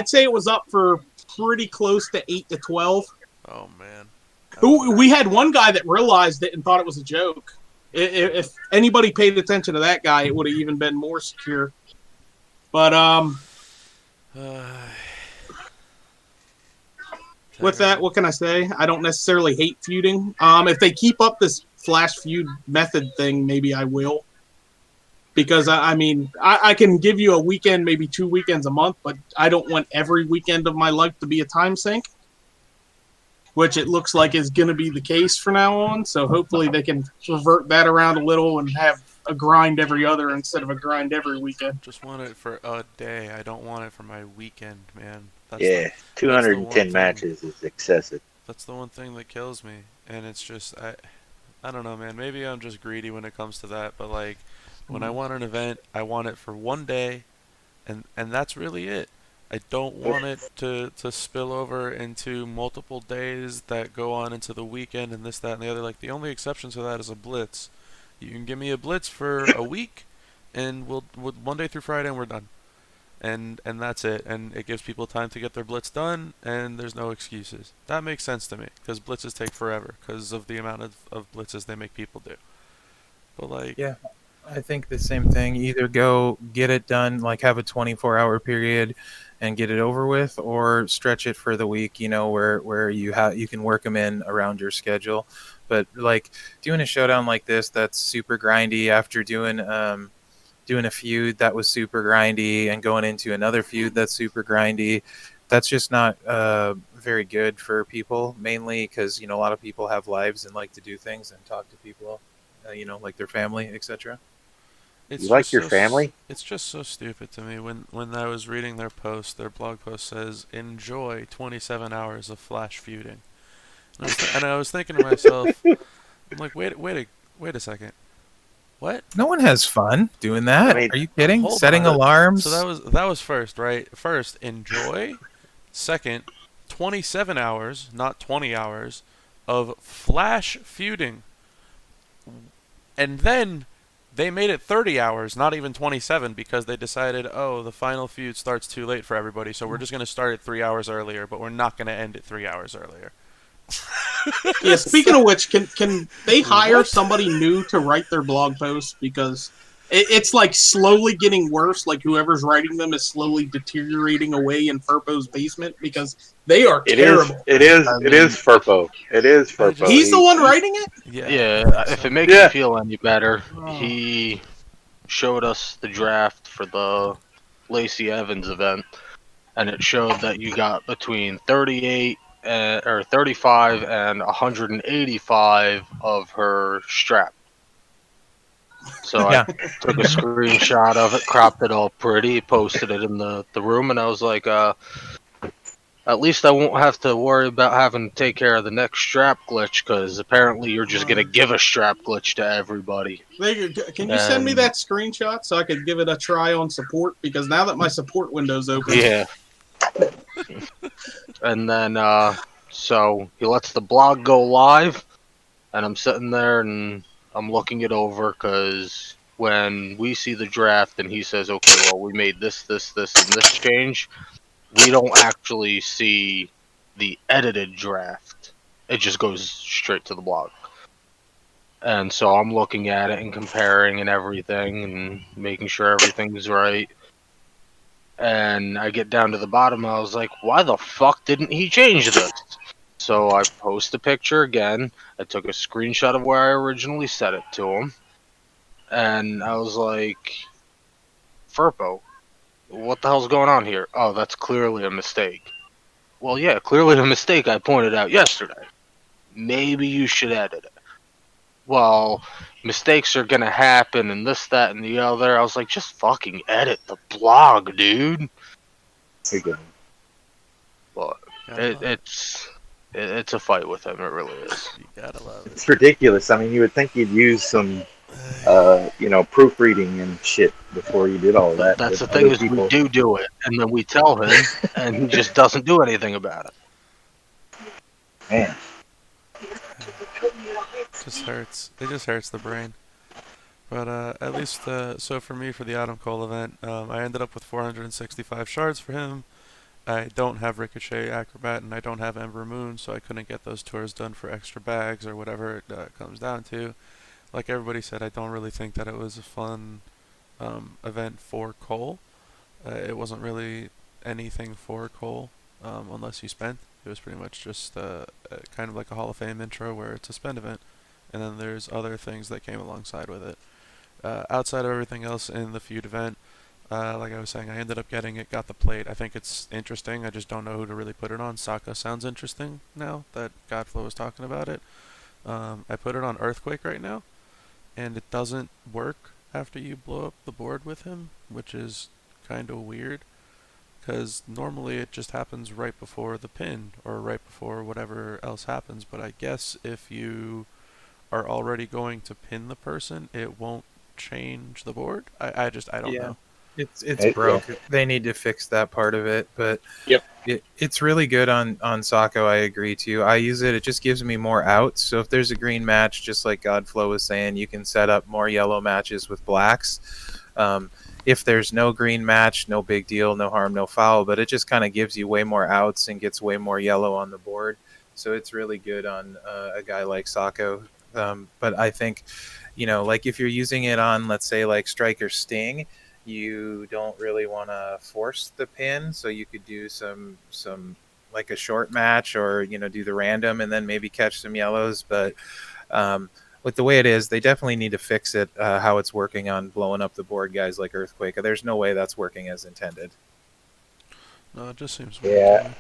say it was up for pretty close to 8 to 12. Oh man. We had one guy that realized it and thought it was a joke. If anybody paid attention to that guy, it would have even been more secure. But with that, what can I say? I don't necessarily hate feuding. If they keep up this flash feud method thing, maybe I will. Because I mean, I can give you a weekend, maybe 2 weekends a month, but I don't want every weekend of my life to be a time sink, which it looks like is going to be the case from now on. So hopefully they can revert that around a little and have a grind every other instead of a grind every weekend. Just want it for a day. I don't want it for my weekend, man. Yeah, 210 matches is excessive. That's the one thing that kills me, and it's just I don't know, man. Maybe I'm just greedy when it comes to that, but like when I want an event, I want it for one day, and that's really it. I don't want it to spill over into multiple days that go on into the weekend and this, that, and the other. Like the only exception to that is a blitz. You can give me a blitz for a week, and we'll Monday through Friday, and we're done. And that's it. And it gives people time to get their blitz done, and there's no excuses. That makes sense to me, because blitzes take forever because of the amount of blitzes they make people do. But like, Yeah, I think the same thing. Either go get it done, like have a 24-hour period and get it over with, or stretch it for the week, where you can work them in around your schedule. But like doing a showdown like this, that's super grindy after doing a feud that was super grindy and going into another feud that's super grindy. That's just not very good for people, mainly because, a lot of people have lives and like to do things and talk to people, like their family, etc. You like your family? It's just so stupid to me. When I was reading their blog post says, enjoy 27 hours of flash feuding. And I was thinking to myself, I'm like, wait a second. What? No one has fun doing that. I mean, are you kidding? Hold Setting on. alarms. So that was first, right? First, enjoy. Second, 27 hours, not 20 hours, of flash feuding. And then they made it 30 hours, not even 27, because they decided, oh, the final feud starts too late for everybody, so we're just going to start it 3 hours earlier, but we're not going to end it 3 hours earlier. Yeah, speaking of which, can they hire somebody new to write their blog posts? Because it's like slowly getting worse. Like whoever's writing them is slowly deteriorating away in Furpo's basement because they are terrible. It is Furpo. It is Furpo. He's the one writing it? Yeah, if it makes you feel any better, he showed us the draft for the Lacey Evans event, and it showed that you got between 38 or 35 and 185 of her strap. So I took a screenshot of it, cropped it all pretty, posted it in the room, and I was like, at least I won't have to worry about having to take care of the next strap glitch, because apparently you're just going to give a strap glitch to everybody. Can you send me that screenshot so I could give it a try on support? Because now that my support window's open... Yeah. And then, so he lets the blog go live, and I'm sitting there and I'm looking it over, because when we see the draft and he says, okay, well, we made this, and this change, we don't actually see the edited draft. It just goes straight to the blog. And so I'm looking at it and comparing and everything and making sure everything's right. And I get down to the bottom, I was like, why the fuck didn't he change this? So I post a picture again. I took a screenshot of where I originally set it to him. And I was like, Furpo, what the hell's going on here? Oh, that's clearly a mistake. Well, yeah, clearly a mistake I pointed out yesterday. Maybe you should edit it. Well, mistakes are gonna happen and this, that, and the other. I was like, just fucking edit the blog, dude. But it's It's a fight with him. It really is. You gotta love It's ridiculous. I mean, you would think you'd use some, it. proofreading and shit before you did all that. That's But the thing other is we people, do it, and then we tell him, and he just doesn't do anything about it. man, Just hurts. It just hurts the brain. But at least, so for me, for the Adam Cole event, I ended up with 465 shards for him. I don't have Ricochet, Acrobat, and I don't have Ember Moon, so I couldn't get those tours done for extra bags or whatever it comes down to. Like everybody said, I don't really think that it was a fun event for Cole. It wasn't really anything for Cole unless you spent. It was pretty much just kind of like a Hall of Fame intro where it's a spend event, and then there's other things that came alongside with it. Outside of everything else in the feud event, like I was saying, I ended up getting it, got the plate. I think it's interesting. I just don't know who to really put it on. Sokka sounds interesting now that GodFlow was talking about it. I put it on Earthquake right now, and it doesn't work after you blow up the board with him, which is kind of weird. Because normally it just happens right before the pin, or right before whatever else happens. But I guess if you are already going to pin the person, it won't change the board. I don't Yeah. know. It's broke. They need to fix that part of it, but Yep. it's really good on Sako. I agree too. I use it. It just gives me more outs. So if there's a green match, just like Godflow was saying, you can set up more yellow matches with blacks. If there's no green match, no big deal, no harm, no foul. But it just kind of gives you way more outs and gets way more yellow on the board. So it's really good on a guy like Sako. But I think, like if you're using it on, let's say, like Striker Sting, you don't really want to force the pin, so you could do some like a short match, or do the random and then maybe catch some yellows. But with the way it is, they definitely need to fix it, how it's working on blowing up the board guys like Earthquake. There's no way that's working as intended. No, it just seems weird. yeah.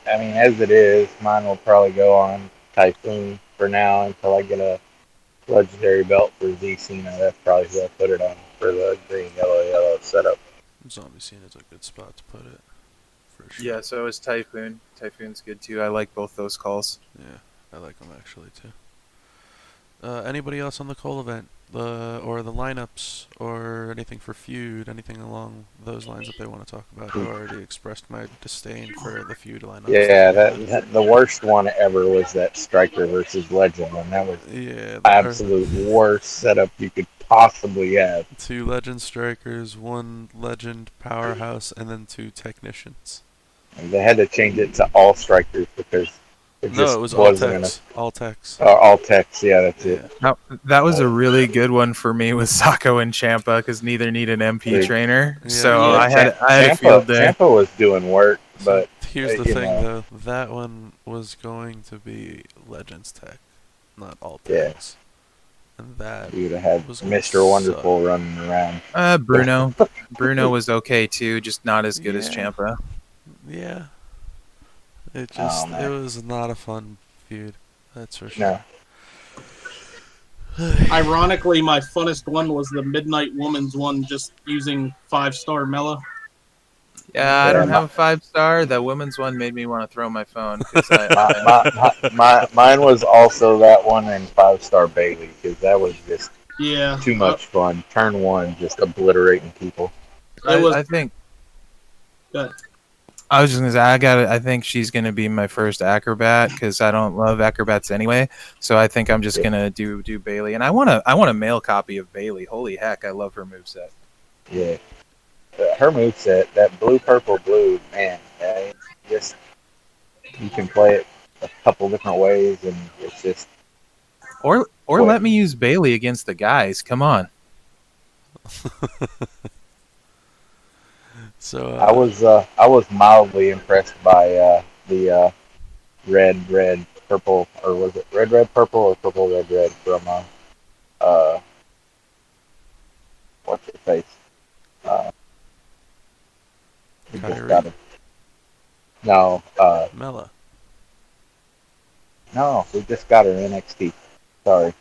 I mean, as it is, mine will probably go on Typhoon for now until I get a legendary belt for Z Cena. That's probably who I put it on for the green, yellow setup. Zombie Scene is a good spot to put it, for sure. Yeah, so is Typhoon. Typhoon's good too. I like both those calls. Yeah, I like them actually too. Anybody else on the Cole event, or the lineups, or anything for feud, anything along those lines that they want to talk about? I already expressed my disdain for the feud lineups. Yeah, that the worst one ever was that Striker versus Legend one. That was Yeah, absolute worst setup you could possibly have. 2 legend strikers, 1 legend powerhouse, and then 2 technicians. And they had to change it to all strikers because it just No, it was all wasn't techs. All techs. all techs. Yeah, that's it. That was a really good one for me with Sako and Champa, because neither need an MP Dude. trainer. Yeah. So Yeah, I had a field day. Champa was doing work, but Here's the you thing, know. though. That one was going to be Legends Tech, not all Yeah. techs. And that you would have had was Mr. Wonderful running around. Bruno. Bruno was okay too, just not as good as Yeah. Champa. Yeah. It Oh, just, man. it was not a fun feud. That's for sure. No. Ironically, my funnest one was the Midnight Woman's one, just using 5-star Mela. Yeah, I don't have a 5-star. That women's one made me want to throw my phone. 'Cause Mine was also that one and 5-star Bailey because that was just Yeah. too much fun. Turn 1, just obliterating people. I think. Good. I was just gonna say I think she's gonna be my first acrobat, because I don't love acrobats anyway. So I think I'm just gonna do Bailey, and I want a male copy of Bailey. Holy heck, I love her moveset. Yeah. Her moveset, that blue, purple, blue, man, just you can play it a couple different ways, and it's just. Or let me use Bailey against the guys. Come on. So I was mildly impressed by the red, purple, or was it red, purple, or purple, red from what's her face? We just Kyrie? got him. No, Mela. no, we just got her in NXT. Sorry,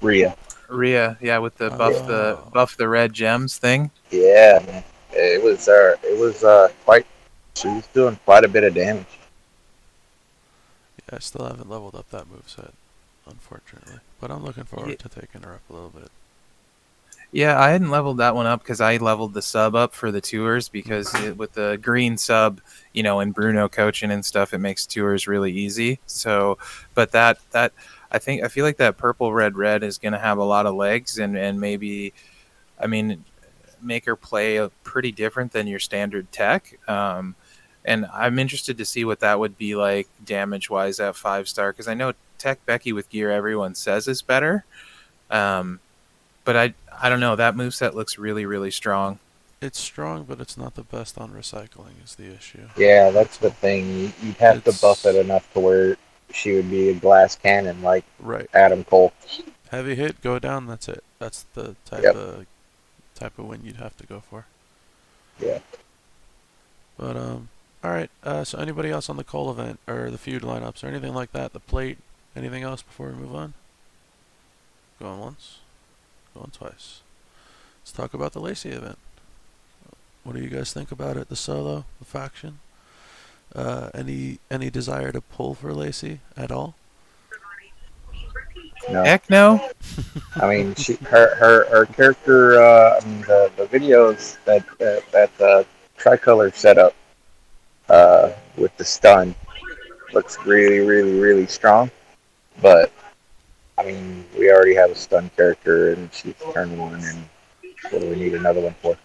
Rhea. Rhea, yeah, with the Oh. buff the red gems thing. Yeah, man. It was quite. She was doing quite a bit of damage. I still haven't leveled up that moveset, unfortunately. But I'm looking forward Yeah. to taking her up a little bit. Yeah, I hadn't leveled that one up because I leveled the sub up for the tours because with the green sub, and Bruno coaching and stuff, it makes tours really easy. So, but that I feel like that purple red is going to have a lot of legs and maybe, I mean, make her play pretty different than your standard tech. And I'm interested to see what that would be like damage wise at 5-star because I know Tech Becky with gear everyone says is better. But I don't know. That moveset looks really, really strong. It's strong, but it's not the best on recycling is the issue. Yeah, that's the thing. You'd have to buff it enough to where she would be a glass cannon like Right. Adam Cole. Heavy hit, go down, that's it. That's the type Yep. of win you'd have to go for. Yeah. But alright, so anybody else on the Cole event or the feud lineups or anything like that, the plate, anything else before we move on? Going once, going twice. Let's talk about the Lacey event. What do you guys think about it? The solo, the faction? Any desire to pull for Lacey at all? No. Heck no. I mean, her character. I mean, the videos that Tricolor set up with the stun looks really, really, really strong. But I mean, we already have a stun character, and she's turn 1, and what do we need another one for?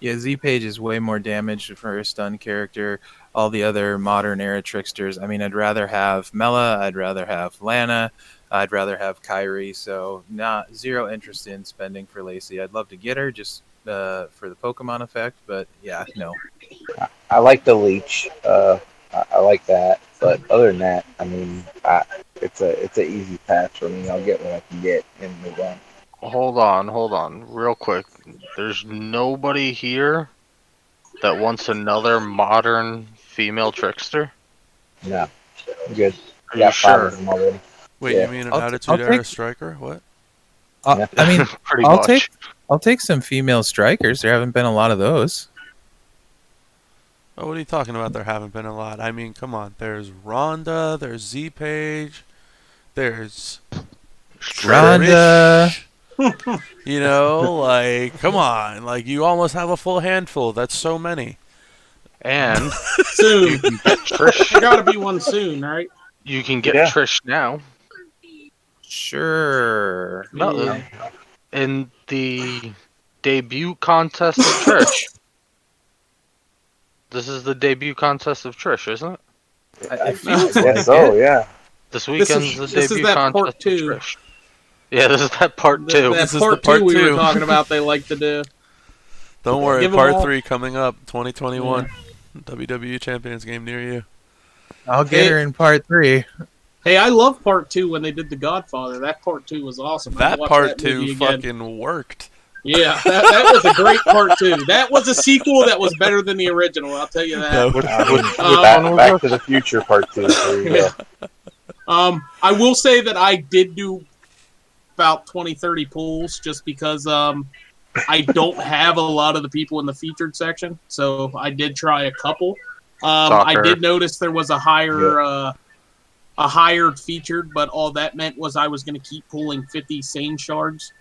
Yeah, Z-Page is way more damage for a stun character. All the other modern era tricksters. I mean, I'd rather have Mela. I'd rather have Lana. I'd rather have Kyrie. So, zero interest in spending for Lacey. I'd love to get her just for the Pokemon effect, but yeah, no. I like the leech. I like that, but other than that, I mean, it's a easy pass for me. I'll get what I can get and move on. Hold on, real quick. There's nobody here that wants another modern female trickster? No, I'm good. Are Got you 5 sure? of them already. Wait, Yeah. you mean an I'll Attitude Era take- striker? What? Yeah. I mean, Pretty I'll much. I'll take some female strikers. There haven't been a lot of those. Oh, what are you talking about? There haven't been a lot. I mean, come on. There's Rhonda. There's Z-Page. There's Rhonda. Trish. You know, like, come on. Like, you almost have a full handful. That's so many. And Soon. you can get Trish. There gotta be one soon, right? You can get Yeah. Trish now. Sure. No, Yeah. in the debut contest of Trish. This is the debut contest of Trish, isn't it? I I feel guess like so. it. Yeah. This weekend's the this is debut that contest part of 2. Trish. Yeah, this is that part 2. That This is part the part 2 we were 2. talking about. They like to do. Don't worry. Give 'em Part all. 3 coming up. 2021. WWE Champions game near you. I'll get Hey. her in part 3. Hey, I love part 2 when they did The Godfather. That part 2 was awesome. I That watched part that movie 2 again. fucking worked. Yeah, that was a great part 2. That was a sequel that was better than the original. I'll tell you that. No. Back to the Future Part 2. There you go. I will say that I did do about 20, 30 pulls just because I don't have a lot of the people in the featured section. So I did try a couple. I Soccer. did notice there was a higher featured, but all that meant was I was going to keep pulling 50 sane shards.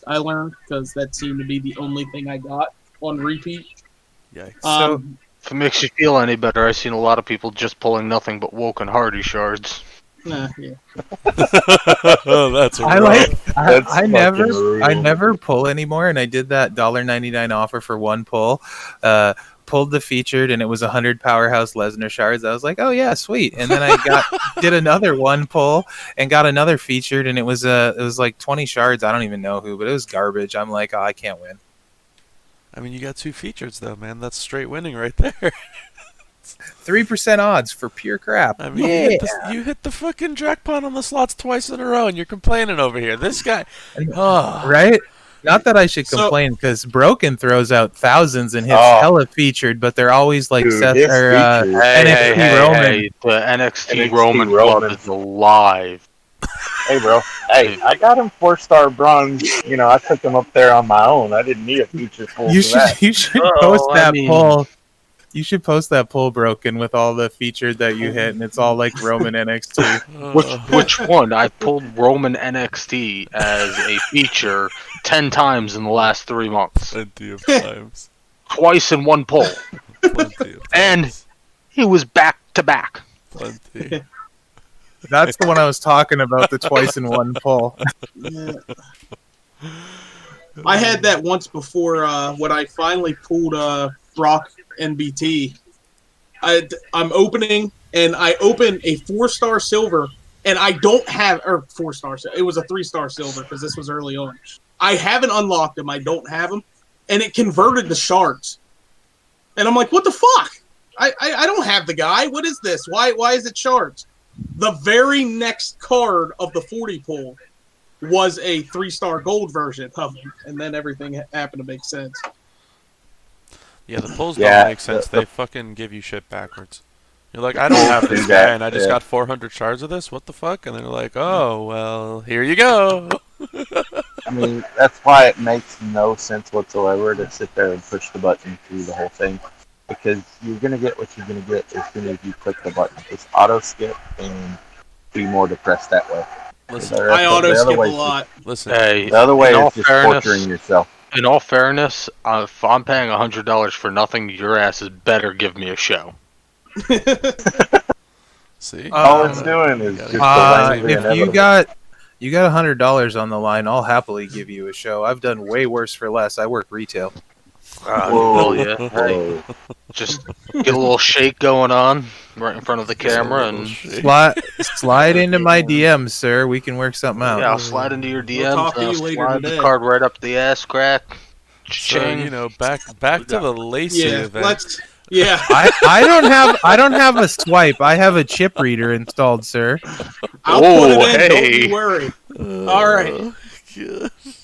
I learned because that seemed to be the only thing I got on repeat. Yikes. If it makes you feel any better, I've seen a lot of people just pulling nothing but Woken Hardy shards. Yeah. Oh, that's I rough. like. That's I fucking never brutal. pull anymore, and I did that $1.99 offer for one pull. Pulled the featured, and it was 100 Powerhouse Lesnar shards. I was like, oh yeah, sweet. And then I did another one pull and got another featured, and it was like 20 shards. I don't even know who, but it was garbage. I'm like, oh, I can't win. I mean, you got 2 features though, man. That's straight winning right there. 3% odds for pure crap. I mean, yeah. you hit the fucking jackpot on the slots twice in a row, and you're complaining over here. This guy, oh, Right? Not that I should So- complain, because Broken throws out thousands and hits Oh. hella featured, but they're always like Dude, Seth his or features. NXT Roman. The NXT, NXT Roman Roman. Club is alive. Hey, bro. Hey, I got him 4-star bronze. You know, I took him up there on my own. I didn't need a feature pull You for that. should Oh, post I that mean- poll. You should post that pull broken with all the featured that you hit, and it's all like Roman NXT. Which one? I pulled Roman NXT as a feature 10 times in the last 3 months. Plenty of times. Twice in one pull. Plenty of And times. he was back to back. Plenty. That's the one I was talking about, the twice in one pull. Yeah. I had that once before when I finally pulled Brock NBT. I'm opening, and I open a 4-star silver, and I don't have, or 4-star, it was a 3-star silver because this was early on. I haven't unlocked them, I don't have them, and it converted the shards. And I'm like, what the fuck? I don't have the guy. What is this? Why is it shards? The very next card of the 40 pull was a 3-star gold version of him, and then everything happened to make sense. Yeah, the pulls Yeah, don't make sense. They fucking give you shit backwards. You're like, I don't have this guy, and I just got 400 shards of this. What the fuck? And they're like, oh, well, here you go. I mean, that's why it makes no sense whatsoever to sit there and push the button through the whole thing. Because you're going to get what you're going to get as soon as you click the button. Just auto skip and be more depressed that way. Listen, I auto skip a lot. listen. Hey, The other way in all is just fairness- torturing yourself. In all fairness, if I'm paying $100 for nothing, your asses better give me a show. See? All it's doing is just delaying the If you inevitable. got $100 on the line, I'll happily give you a show. I've done way worse for less. I work retail. Well, yeah. Hey, Whoa. just get a little shake going on right in front of the camera, and Slide into my DMs, sir. We can work something out. yeah, I'll slide into your DMs. talk to and I'll you later slide today. the card right up the ass crack. So, Ching. you know, back to the Lacey Yeah, event. I don't have a swipe. I have a chip reader installed, sir. I'll put it in. hey. Don't you worry. All right. God.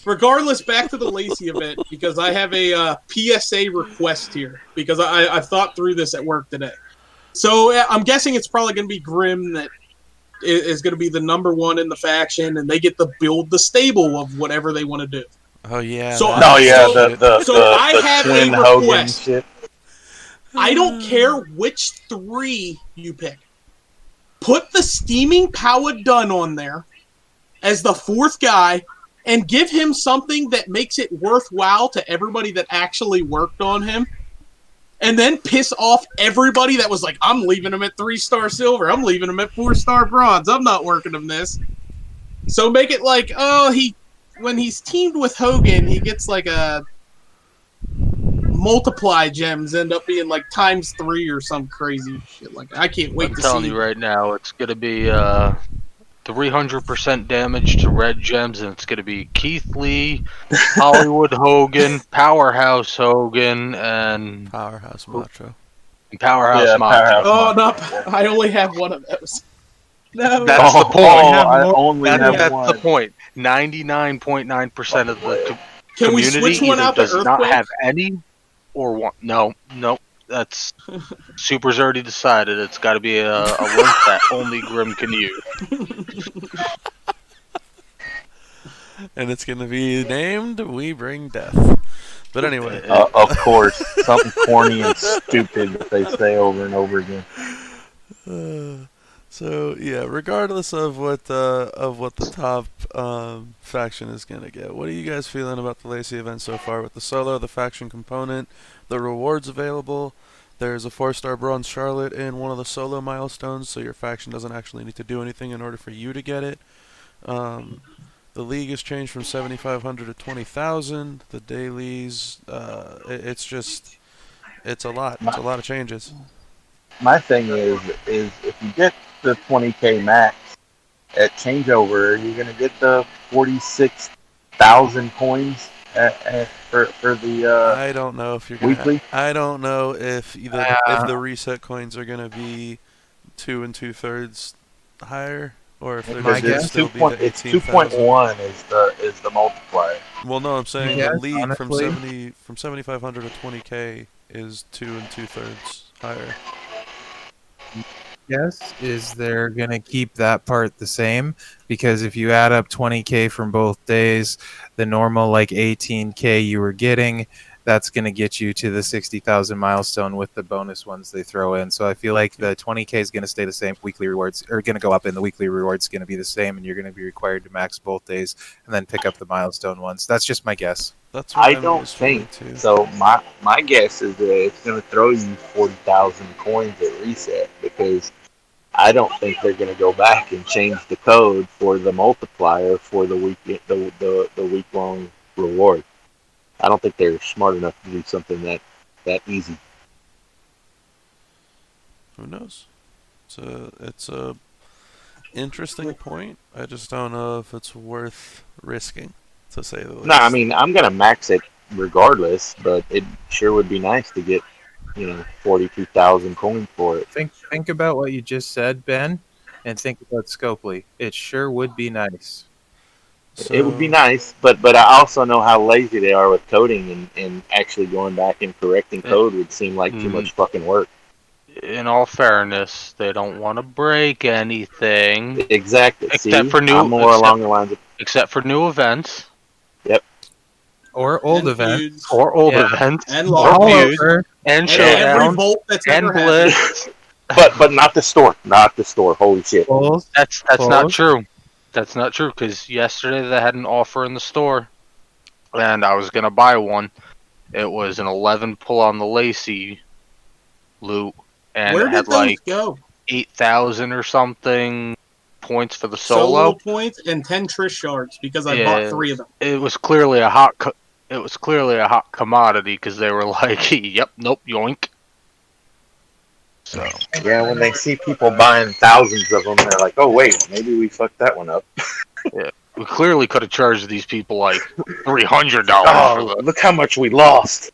Regardless, back to the Lacey event because I have a PSA request here because I thought through this at work today. So I'm guessing it's probably going to be Grim that is going to be the number one in the faction, and they get to build the stable of whatever they want to do. Oh, yeah. So- that- No, yeah, So- the so I the have a twin Hogan request. shit. I don't care which 3 you pick. Put the Steaming Power Done on there as the 4th guy and give him something that makes it worthwhile to everybody that actually worked on him. And then piss off everybody that was like, I'm leaving him at 3-star silver. I'm leaving him at 4-star bronze. I'm not working him this. So make it like, when he's teamed with Hogan, he gets like a multiply gems end up being like ×3 or some crazy shit like that. I can't wait I'm to telling see. you right now, it's gonna be 300% damage to red gems, and it's gonna be Keith Lee, Hollywood Hogan, Powerhouse Hogan, and Powerhouse Macho. Powerhouse Yeah, Macho. Powerhouse. Oh no, I only have one of those. No, That's the point. I only That's have the one. point. 99.9% of the can we community switch one either out to does not Earthquake? have any or one. No. That's Super's already decided. It's got to be a link that only Grim can use. And it's going to be named We Bring Death. But anyway. Of course, something corny and stupid that they say over and over again. So yeah, regardless of what the top faction is gonna get, what are you guys feeling about the Lacey event so far with the solo, the faction component, the rewards available? There's a 4-star bronze Charlotte in one of the solo milestones, so your faction doesn't actually need to do anything in order for you to get it. The league has changed from 7,500 to 20,000. The dailies, it's a lot. It's a lot of changes. My thing is if you get the 20K max at changeover, you're gonna get the 46,000 coins for the I don't know if you're gonna. weekly. I don't know if if the reset coins are gonna be 2 2/3 higher, or if they're My just gonna guess? still be the It's 18,000. 2.1 is the multiplier. Well, no, I'm saying Yes, the league honestly. from 7,500 to 20K is 2 2/3 higher. Yes, is they're going to keep that part the same, because if you add up 20K from both days, the normal like 18K you were getting, that's going to get you to the 60,000 milestone with the bonus ones they throw in. So I feel like the 20K is going to stay the same. Weekly rewards are going to go up, and the weekly rewards going to be the same, and you're going to be required to max both days and then pick up the milestone ones. That's just my guess. That's what I I'm don't just feeling think too. so. My guess is that it's going to throw you 40,000 coins at reset, because I don't think they're going to go back and change the code for the multiplier for the week long reward. I don't think they're smart enough to do something that easy. Who knows? It's a interesting point. I just don't know if it's worth risking, to say the least. No, I mean, I'm going to max it regardless, but it sure would be nice to get 42,000 coins for it. Think about what you just said, Ben, and think about Scopely. It sure would be nice. It would be nice, but I also know how lazy they are with coding, and actually going back and correcting code would seem like too much fucking work. In all fairness, they don't want to break anything. Exactly. Except for new events. Yep. Or old And events. feuds. Or old Yeah. events. And or long feuds. feuds. And And showdown. every Volt that's And ever happened. blitz. But not the store. Not the store. Holy shit. That's not true. That's not true, because yesterday they had an offer in the store, and I was gonna buy one. It was an 11 pull on the Lacey loot, and Where it had did those like go? 8,000 or something points for the solo. Points and 10 Trish shards, because I Yeah. bought 3 of them. It was clearly a hot commodity, because they were like, "Yep, nope, yoink." So Yeah, when they see people buying thousands of them, they're like, "Oh wait, maybe we fucked that one up." we clearly could have charged these people like $300 for Oh, the. look how much we lost.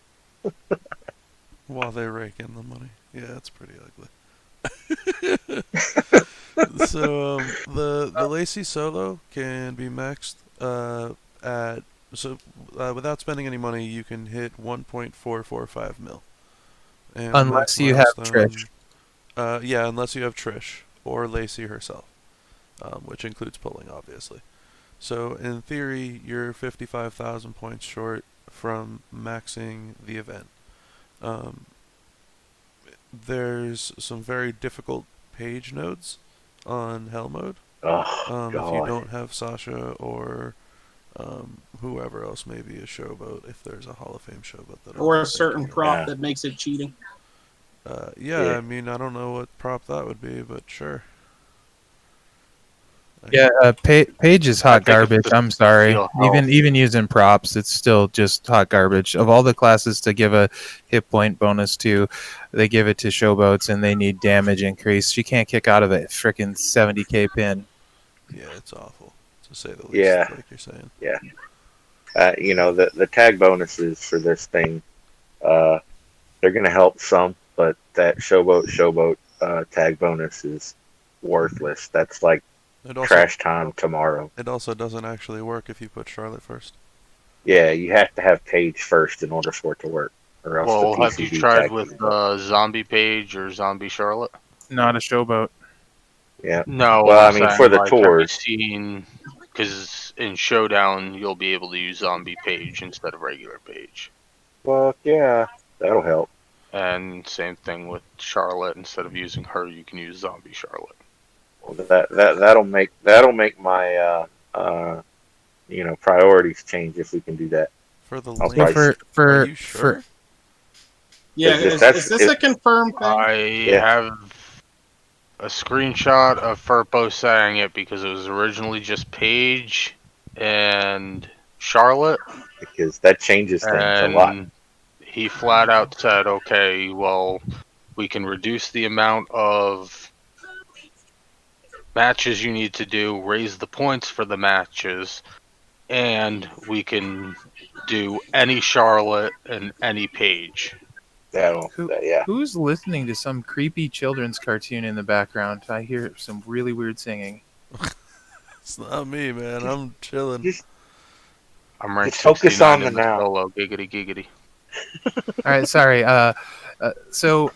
While they rake in the money. Yeah, it's pretty ugly. So the Lacey solo can be maxed without spending any money, you can hit 1.445 mil. And Unless you have Trish. Yeah, unless you have Trish or Lacey herself, which includes pulling, obviously. So in theory, you're 55,000 points short from maxing the event. There's some very difficult page nodes on Hell mode. Oh, If you don't have Sasha or whoever else, maybe a showboat, if there's a Hall of Fame showboat that Or a certain prop that makes it cheating. Yeah, I mean, I don't know what prop that would be, but sure. Yeah, Page is hot garbage. I'm sorry. Steel Even using props, it's still just hot garbage. Of all the classes to give a hit point bonus to, they give it to showboats, and they need damage increase. She can't kick out of it. Frickin' 70k pin. Yeah, it's awful, to say the least. Yeah. Like you're saying. Yeah. The tag bonuses for this thing, they're going to help some, but that showboat tag bonus is worthless. That's like trash time tomorrow. It also doesn't actually work if you put Charlotte first. Yeah, you have to have Paige first in order for it to work. Or else Well, the have you PCB tried tag with doesn't Zombie Page or Zombie Charlotte? Not a showboat. Yeah. No. Well, I mean, for the tours. Because in Showdown, you'll be able to use Zombie Page instead of regular Page. Well, yeah, that'll help. And same thing with Charlotte. Instead of using her, you can use Zombie Charlotte. Well, that'll make my priorities change if we can do that. For the I'll link, probably- are you sure? Yeah, Is is this- this a confirmed thing? I have a screenshot of Furpo saying it, because it was originally just Paige and Charlotte. Because that changes things a lot. And he flat out said, okay, well, we can reduce the amount of matches you need to do, raise the points for the matches, and we can do any Charlotte and any Paige. Who's listening to some creepy children's cartoon in the background? I hear some really weird singing. It's not me, man. I'm chilling. I'm ranked Just focus 69 on the in now. solo. Giggity, giggity. All right, sorry. So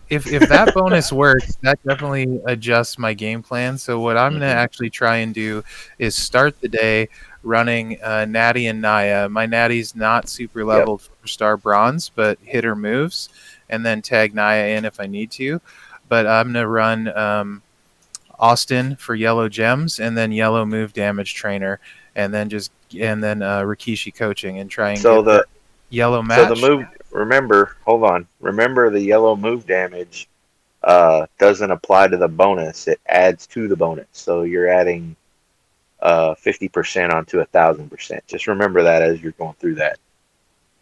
if that bonus works, that definitely adjusts my game plan. So what I'm going to actually try and do is start the day, running Natty and Naya. My Natty's not super leveled for star bronze, but hit her moves, and then tag Naya in if I need to. But I'm gonna run Austin for yellow gems, and then yellow move damage trainer, and then Rikishi coaching, and try and So get that the yellow so the match. move. Remember, hold on. Remember, the yellow move damage doesn't apply to the bonus. It adds to the bonus. So you're adding 50% onto 1,000%. Just remember that as you're going through that.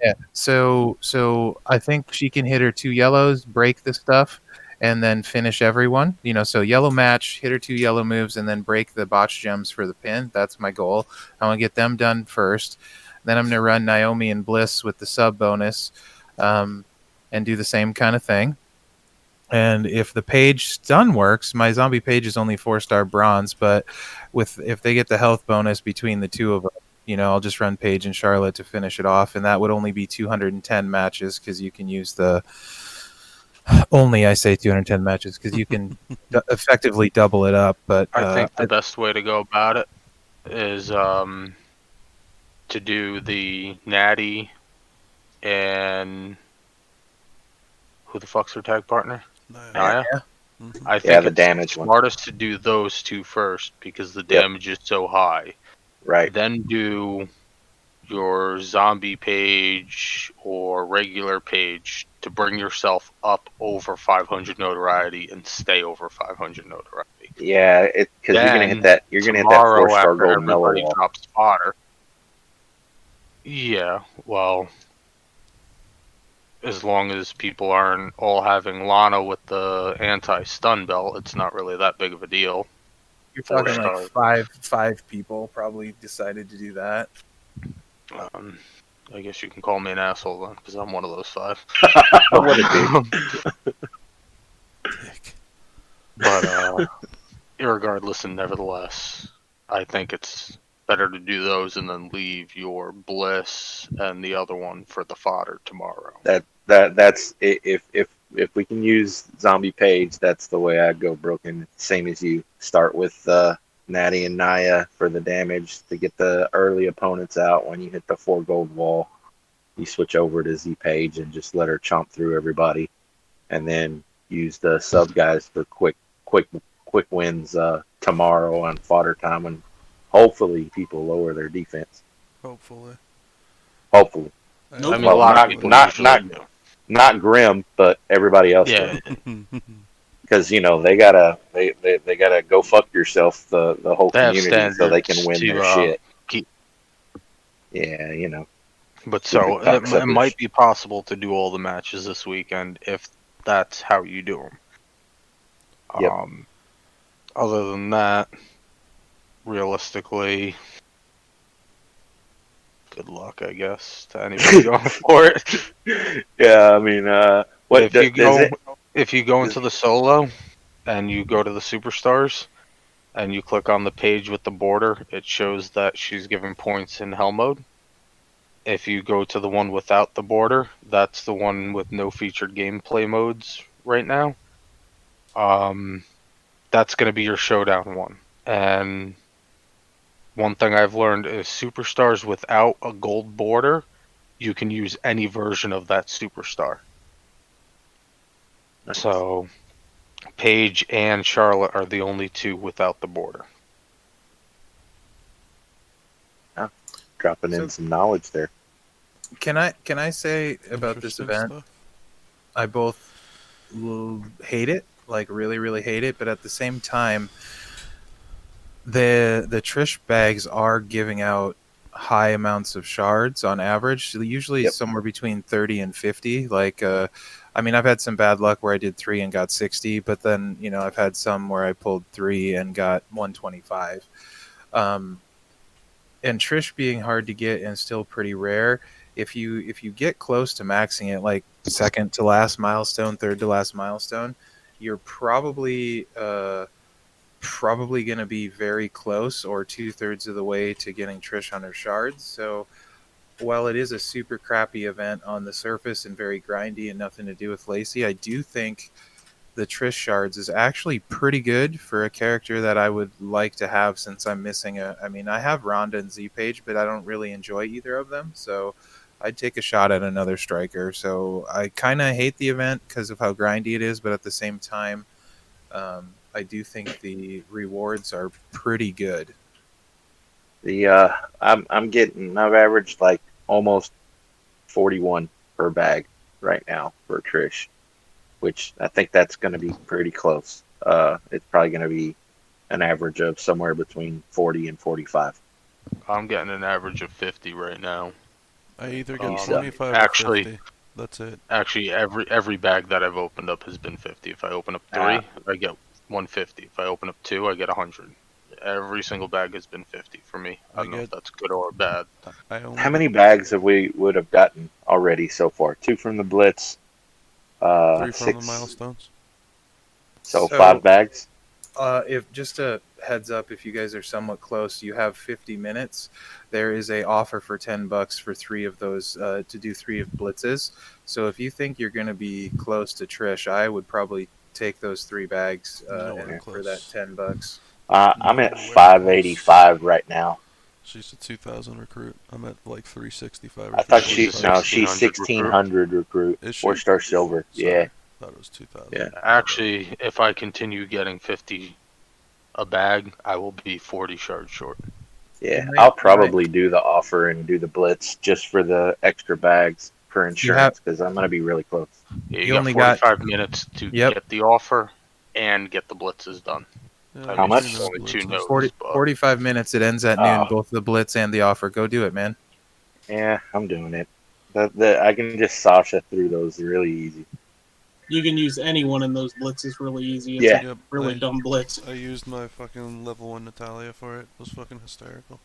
Yeah. So I think she can hit her 2 yellows, break the stuff, and then finish everyone. So yellow match, hit her 2 yellow moves, and then break the botch gems for the pin. That's my goal. I want to get them done first. Then I'm going to run Naomi and Bliss with the sub bonus, and do the same kind of thing. And if the page stun works, my zombie page is only 4-star bronze, but if they get the health bonus between the two of them, I'll just run Paige and Charlotte to finish it off, and that would only be 210 matches because you can use the only, I say 210 matches because you can effectively double it up. But I think the best way to go about it is to do the Natty and who the fuck's her tag partner? Naya. Mhm. I think the it's damage one. smartest to do those two first because the Yep. damage is so high. Right. Then do your zombie page or regular page to bring yourself up over 500 notoriety and stay over 500 notoriety. Yeah, because you're gonna hit Then that. You're gonna hit that tomorrow 4-star after golden mellow everybody wall. drops fodder. Yeah, well, as long as people aren't all having Lana with the anti-stun belt, it's not really that big of a deal. you're talking like 4-star. five people probably decided to do that. I guess you can call me an asshole then, because I'm one of those 5. What a dick. Dick. But irregardless and nevertheless, I think it's better to do those and then leave your bliss and the other one for the fodder tomorrow. That's if we can use zombie page, that's the way I'd go. Broken, same as you. Start with Natty and Naya for the damage to get the early opponents out. When you hit the 4 gold wall, you switch over to Z page and just let her chomp through everybody, and then use the sub guys for quick wins tomorrow on fodder time, and hopefully people lower their defense. Hopefully. Hopefully, Nope. I mean, a lot of people usually do. not Grim, but everybody else. Yeah, Because they gotta go fuck yourself, the whole they have community, so they can standards win to their shit. keep. Yeah, But Stupid so it cocksuckers. might be possible to do all the matches this weekend if that's how you do them. Yep. Other than that, realistically, good luck, I guess, to anybody going for it. Yeah, I mean, what if you go, it? if you go into the solo and you go to the superstars and you click on the page with the border, it shows that she's given points in hell mode. If you go to the one without the border, that's the one with no featured gameplay modes right now. That's going to be your showdown one. And one thing I've learned is superstars without a gold border, you can use any version of that superstar. Nice. So Paige and Charlotte are the only 2 without the border. Dropping in some knowledge there. Can I say about this Interesting event? stuff. I both hate it, like really, really hate it, but at the same time, the Trish bags are giving out high amounts of shards on average. Usually Yep. somewhere between 30 and 50. Like, I mean, I've had some bad luck where I did 3 and got 60, but then I've had some where I pulled 3 and got 125. And Trish being hard to get and still pretty rare. If you get close to maxing it, like second to last milestone, third to last milestone, you're probably going to be very close or 2/3 of the way to getting Trish on her shards. So while it is a super crappy event on the surface and very grindy and nothing to do with Lacey, I do think the Trish shards is actually pretty good for a character that I would like to have since I'm missing I mean, I have Ronda and Z-Page, but I don't really enjoy either of them. So I'd take a shot at another striker. So I kind of hate the event because of how grindy it is, but at the same time, I do think the rewards are pretty good. I've averaged like almost 41 per bag right now for Trish, which I think that's going to be pretty close. It's probably going to be an average of somewhere between 40 and 45. I'm getting an average of 50 right now. I either get He's, 25 actually- or 50. That's it. Actually, every bag that I've opened up has been 50. If I open up 3, I get 150. If I open up 2, I get 100. Every single bag has been 50 for me. I don't know if that's good or bad. I only How many bags would have gotten already so far? 2 from the Blitz, 3 from 6, the milestones. so So- 5 bags. If just a heads up, if you guys are somewhat close, you have 50 minutes. There is a offer for $10 for 3 of those to do 3 of blitzes. So if you think you're going to be close to Trish, I would probably take those 3 bags Nowhere for that close. $10. I'm at Nowhere 585 right now. She's a 2000 recruit. I'm at like 365. I thought She's she's a 1600 recruit. Is she? 4-star silver. Sorry. Yeah. Thought it was 2000. Yeah. Actually, if I continue getting 50 a bag, I will be 40 shards short. Yeah, You might- I'll probably do the offer and do the Blitz just for the extra bags for insurance because I'm going to be really close. Yeah, You you got only got- 45 minutes to Yep. get the offer and get the blitzes done. Yeah, How I've much? seen those Only 2 blitzes. nodes. 45 minutes. It ends at noon, Oh. both the blitz and the offer. Go do it, man. Yeah, I'm doing it. I can just Sasha through those really easy. You can use anyone in those blitzes really easy. It's Yeah. a Yep, really dumb blitz. I used my fucking level 1 Natalia for it. It was fucking hysterical.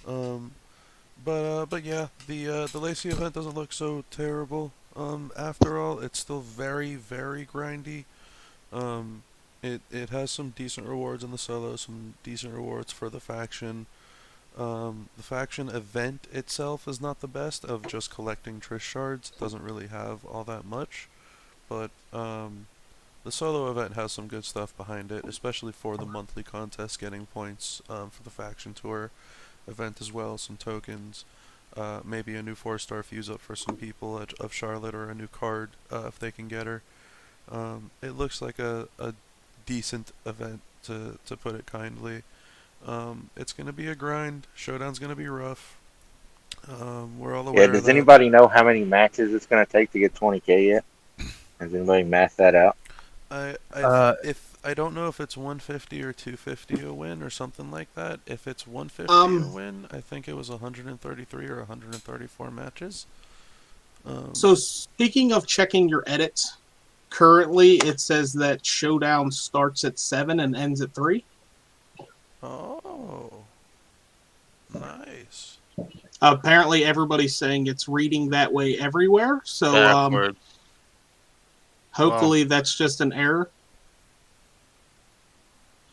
But yeah, the Lacey event doesn't look so terrible. After all, it's still very, very grindy. It has some decent rewards in the solo, some decent rewards for the faction. The faction event itself is not the best of just collecting Trish shards. It doesn't really have all that much, but the solo event has some good stuff behind it, especially for the monthly contest, getting points for the faction tour event as well, some tokens, maybe a new 4-star fuse up for some people of Charlotte, or a new card if they can get her. It looks like a decent event, to put it kindly. It's going to be a grind. Showdown's going to be rough. We're all aware Yeah, of does that. anybody know how many matches it's going to take to get 20K yet? Has anybody mapped that out? If I don't know if it's 150 or 250 a win or something like that. If it's 150 a win, I think it was 133 or 134 matches. So speaking of checking your edits, currently it says that Showdown starts at 7 and ends at 3. Oh, nice. Apparently everybody's saying it's reading that way everywhere. So Backwards. hopefully that's just an error.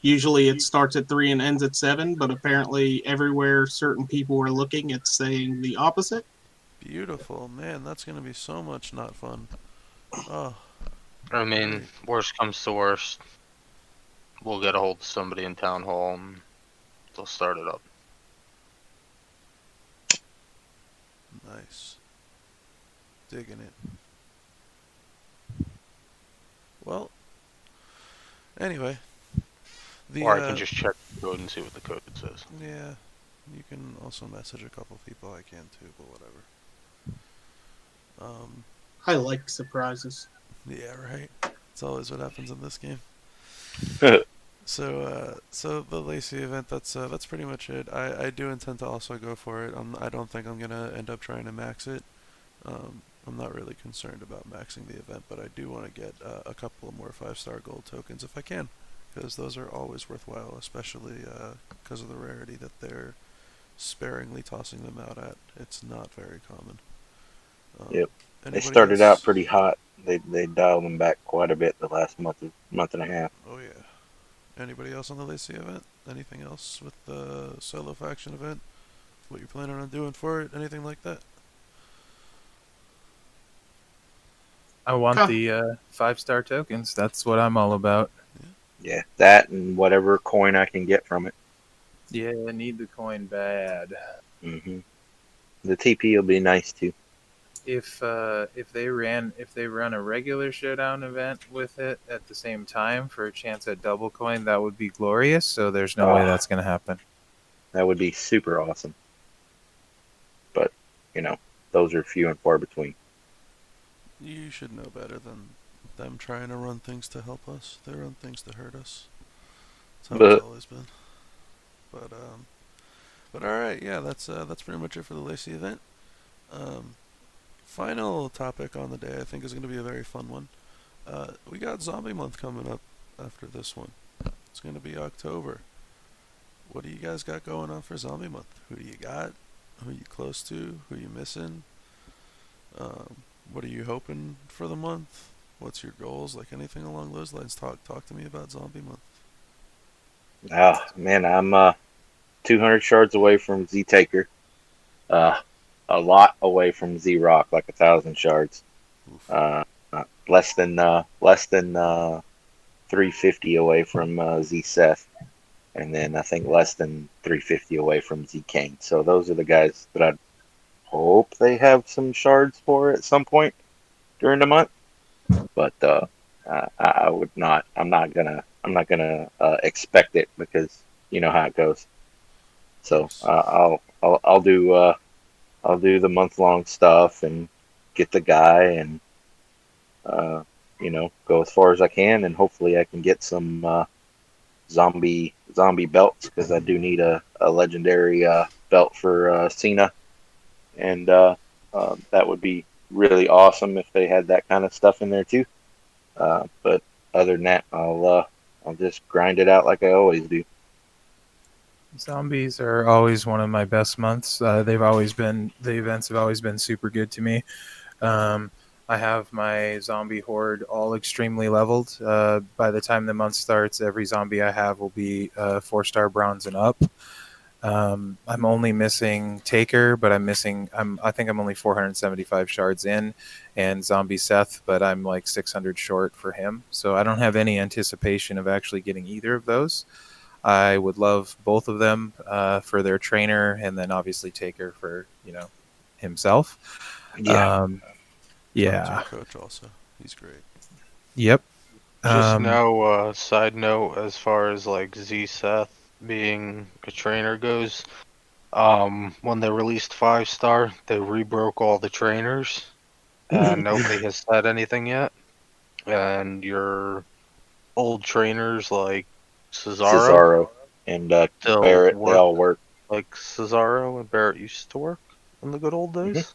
Usually it starts at 3 and ends at 7, but apparently everywhere certain people are looking, it's saying the opposite. Beautiful, man. That's gonna be so much not fun. Oh, I mean, worst comes to worst, we'll get a hold of somebody in town hall and they'll start it up. nice. Digging it. Well, anyway, Or I can just check the code and see what the code says. Yeah, you can also message a couple people. I can too, but whatever. I like surprises. Yeah, right. It's always what happens in this game. So the Lacey event, that's pretty much it. I do intend to also go for it. I don't think I'm gonna end up trying to max it. I'm not really concerned about maxing the event, but I do want to get a couple of more 5-star gold tokens if I can, because those are always worthwhile, especially because of the rarity that they're sparingly tossing them out at. It's not very common. Yep. They Anybody started else? out pretty hot. They dialed them back quite a bit the last month and a half. Oh yeah. Anybody else on the Lacey event? Anything else with the solo faction event? What you're planning on doing for it? Anything like that? I want Huh. the 5-star tokens. That's what I'm all about. Yeah, that and whatever coin I can get from it. Yeah, I need the coin bad. hmm The TP will be nice too. If they run a regular showdown event with it at the same time for a chance at double coin, that would be glorious. So there's no way Oh, that's gonna happen. that would be super awesome. But, you know, those are few and far between. You should know better than them trying to run things to help us. They run things to hurt us. That's how it's But always been. But all right, yeah, that's pretty much it for the Lacey event. Um, Final topic on the day, I think, is going to be a very fun one. We got Zombie Month coming up after this one. It's going to be October. What do you guys got going on for Zombie Month? Who do you got? Who you close to? Who you missing? What are you hoping for the month? What's your goals? Like anything along those lines? Talk to me about Zombie Month. oh man, I'm 200 shards away from Z Taker. Uh, a lot away from Z Rock, like 1,000 shards. Oof. Less than 350 away from Z Seth, and then I think less than 350 away from Z Kane. So those are the guys that I hope they have some shards for at some point during the month. But I would not. I'm not gonna. Expect it because you know how it goes. Of So course. I'll do the month long stuff and get the guy and uh, go as far as I can and hopefully I can get some zombie belts because I do need a legendary belt for Cena and that would be really awesome if they had that kind of stuff in there too. But other than that, I'll just grind it out like I always do. Zombies are always one of my best months. The events have always been super good to me. Um, I have my zombie horde all extremely leveled. By the time the month starts, every zombie I have will be 4-star bronze and up. I'm only missing Taker, but I think I'm only 475 shards in, and Zombie Seth, but I'm like 600 short for him. So I don't have any anticipation of actually getting either of those. I would love both of them for their trainer, and then obviously Taker for himself. Yeah. Um, Top tier yeah. coach also. He's great. Yep. Just Um, no side note as far as like Z Seth being a trainer goes. When they released 5-star, they rebroke all the trainers, and nobody has said anything yet. And your old trainers like Cesaro Cesaro and still Barrett, they work all work. like Cesaro and Barrett used to work in the good old hmm days.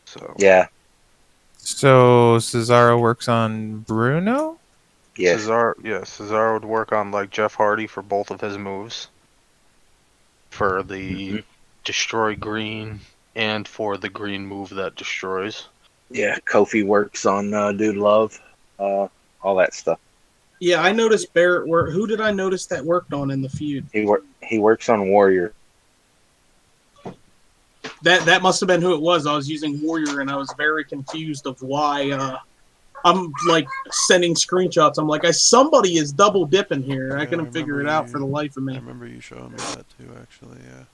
So Yeah. so Cesaro works on Bruno. Yes. Cesaro would work on like Jeff Hardy for both of his moves. For the hmm destroy green and for the green move that destroys. Yeah. Kofi works on Dude Love, all that stuff. Yeah, I noticed Barrett work. Who did I notice that worked on in the feud? He works on Warrior. That must have been who it was. I was using Warrior, and I was very confused of why. I'm like sending screenshots. I'm like, somebody is double dipping here. I Yeah, couldn't figure it out for the life of I me. remember you showing me that too. Actually, yeah.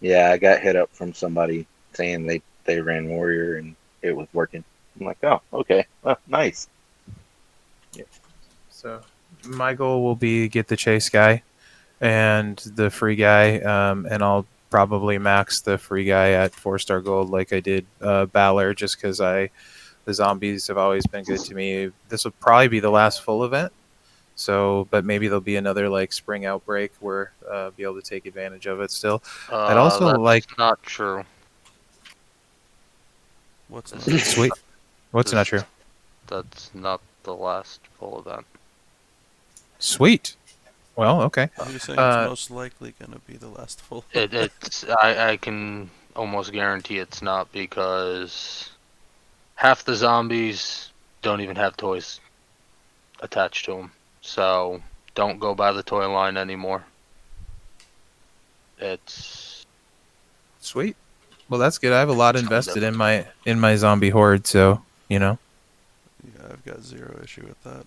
Yeah, I got hit up from somebody saying they ran Warrior and it was working. I'm like, oh, okay, nice. So my goal will be get the chase guy and the free guy, and I'll probably max the free guy at 4-star gold like I did Balor, just because the zombies have always been good to me. This will probably be the last full event, so but maybe there'll be another like spring outbreak where be able to take advantage of it. Still, I'd also like That's not true. What's not This is true? sweet. What's not this true? That's not the last full event. Sweet. Well, okay. You're saying it's Uh, most likely gonna be the last full. I can almost guarantee it's not because half the zombies don't even have toys attached to them. So don't go by the toy line anymore. It's Sweet. Well, that's good. I have a lot invested in my zombie horde, so Yeah, I've got zero issue with that.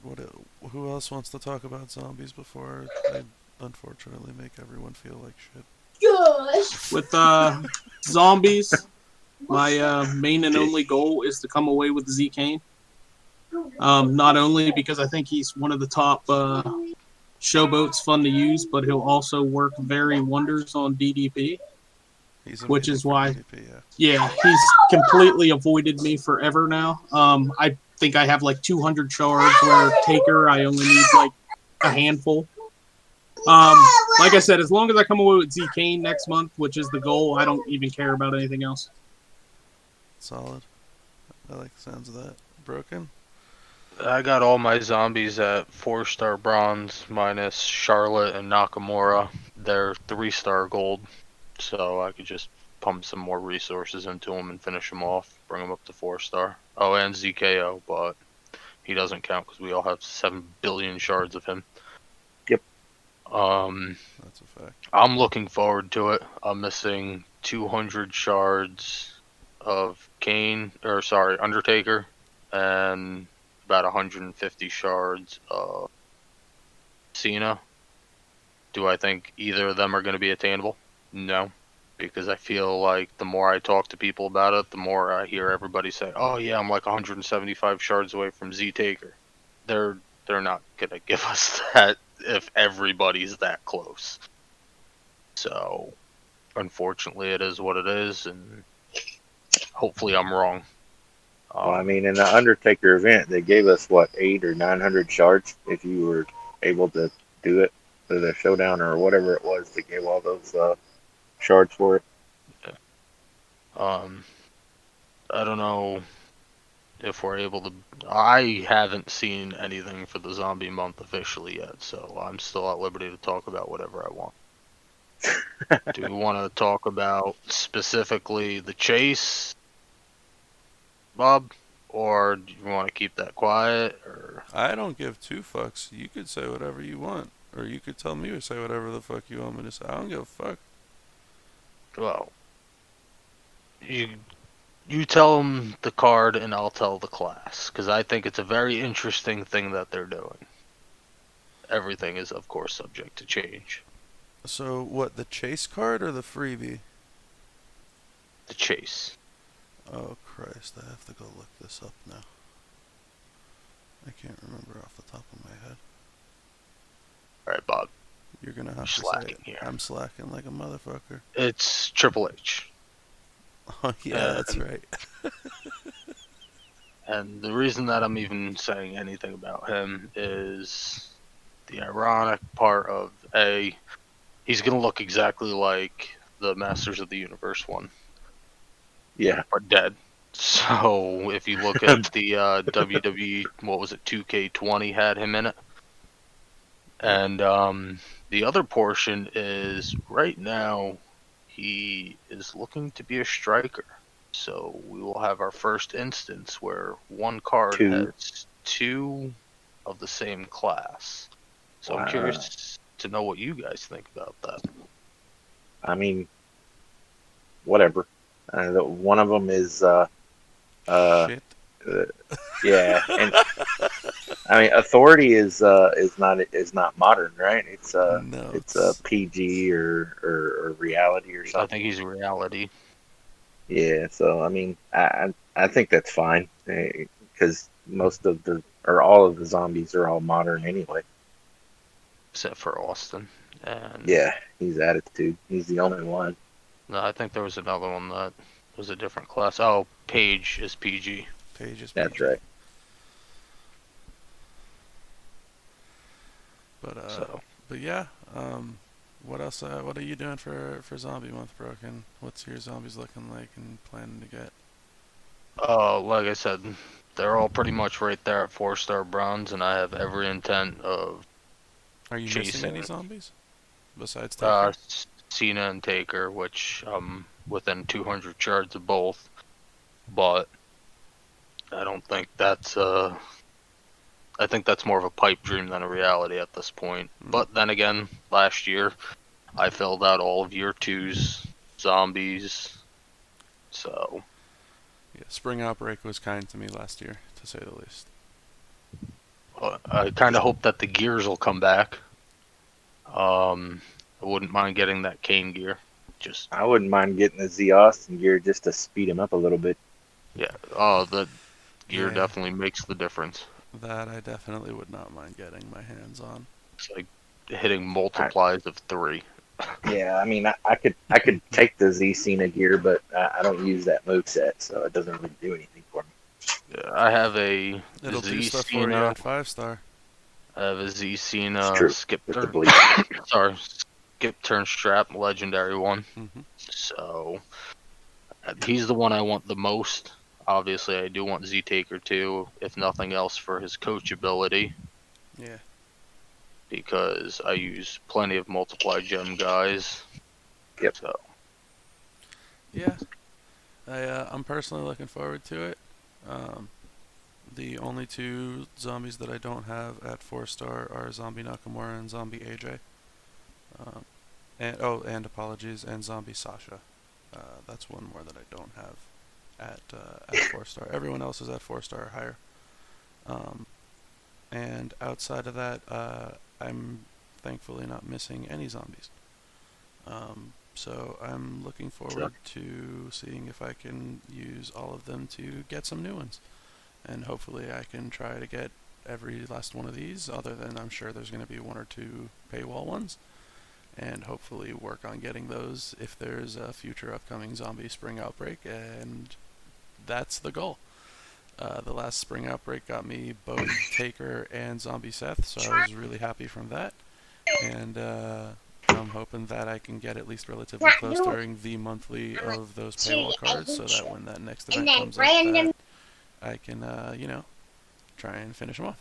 Who else wants to talk about zombies before I unfortunately make everyone feel like shit? With zombies, my main and only goal is to come away with Z Kane. Not only because I think he's one of the top showboats, fun to use, but he'll also work very wonders on DDP. He's Which is amazing for why, DDP, yeah, he's completely avoided me forever now. I think I have like 200 shards, where Taker I only need like a handful. Like I said, as long as I come away with Z Kane next month, which is the goal, I don't even care about anything else. Solid. I like the sounds of that. Broken? I got all my zombies at 4-star bronze minus Charlotte and Nakamura. They're 3-star gold, so I could just pump some more resources into them and finish them off, bring them up to 4-star. Oh, and ZKO, but he doesn't count because we all have 7 billion shards of him. Yep. That's a fact. I'm looking forward to it. I'm missing 200 shards of Undertaker, and about 150 shards of Cena. Do I think either of them are going to be attainable? No, because I feel like the more I talk to people about it, the more I hear everybody say, "Oh yeah, I'm like 175 shards away from Z Taker." They're not going to give us that if everybody's that close. So, unfortunately, it is what it is, and hopefully I'm wrong. Well, I mean, in the Undertaker event, they gave us what 800 or 900 shards if you were able to do it for the showdown or whatever it was. They gave all those shards for it. I don't know if we're able to. I haven't seen anything for the zombie month officially yet, so I'm still at liberty to talk about whatever I want. Do we want to talk about specifically the chase, Bob, or do you want to keep that quiet? Or I don't give two fucks. You could say whatever you want. Or you could tell me to say whatever the fuck you want me to say. I don't give a fuck. well, you tell them the card and I'll tell the class, because I think it's a very interesting thing that they're doing. Everything is, of course, subject to change. So, what, the chase card or the freebie? The chase. Oh, Christ. I have to go look this up now. I can't remember off the top of my head. Alright, Bob. You're gonna have You're to slacking say it. here. I'm slacking like a motherfucker. It's Triple H. Oh, yeah, that's right. And the reason that I'm even saying anything about him is the ironic part of he's going to look exactly like the Masters of the Universe one, Yeah. but dead. So if you look at the WWE, what was it, 2K20 had him in it. And the other portion is right now he is looking to be a striker. So we will have our first instance where one card has 2 of the same class. So Wow. I'm curious to know what you guys think about that. I mean, whatever. One of them is Shit. yeah, and I mean, Authority is not modern, right? It's No, it's a PG or reality or I something. think he's reality. Yeah, so I mean, I think that's fine because most of all of the zombies are all modern anyway. Except for Austin. And Yeah, he's Attitude. He's the only one. no, I think there was another one that was a different class. Oh, Paige is PG. Page is That's PG. right. But yeah, what else? What are you doing for Zombie Month, Broken? What's your zombies looking like and planning to get? Like I said, they're all pretty much right there at 4-star bronze, and I have every intent of Are you chasing missing any it. zombies besides Taker? Cena and Taker, which within 200 shards of both, but I don't think that's I think that's more of a pipe dream than a reality at this point. But then again, last year I filled out all of year 2's zombies So Yeah, Spring Outbreak was kind to me last year, to say the least. I kind of hope that the gears will come back. I wouldn't mind getting that cane gear. Just I wouldn't mind getting the Z Austin gear just to speed him up a little bit. yeah. Oh, the gear Yeah. definitely makes the difference. That I definitely would not mind getting my hands on. It's like hitting multiplies of 3. Yeah, I mean, I could take the Z Cena gear, but I don't use that moveset, so it doesn't really do anything for me. Yeah, I have a It'll do Z stuff for you Cena. at 5-star. I have a Z It's Cena true. skip With the turn. bleach. Sorry, skip turn strap, legendary one. Hmm. So he's the one I want the most. Obviously, I do want Z Taker too, if nothing else, for his coachability, Yeah. because I use plenty of multiply gem guys. Yep. So Yeah. I'm personally looking forward to it. The only two zombies that I don't have at 4-star are Zombie Nakamura and Zombie AJ. And apologies, and Zombie Sasha. That's one more that I don't have at 4-star. Everyone else is at 4-star or higher. And outside of that, I'm thankfully not missing any zombies. So I'm looking forward to seeing if I can use all of them to get some new ones. And hopefully I can try to get every last one of these, other than I'm sure there's going to be 1 or 2 paywall ones. And hopefully work on getting those if there's a future upcoming zombie spring outbreak, and that's the goal. The last spring outbreak got me both Taker and Zombie Seth, so I was really happy from that. And I'm hoping that I can get at least relatively close during the monthly of those paywall cards, so that when that next event comes up, that I can, try and finish them off.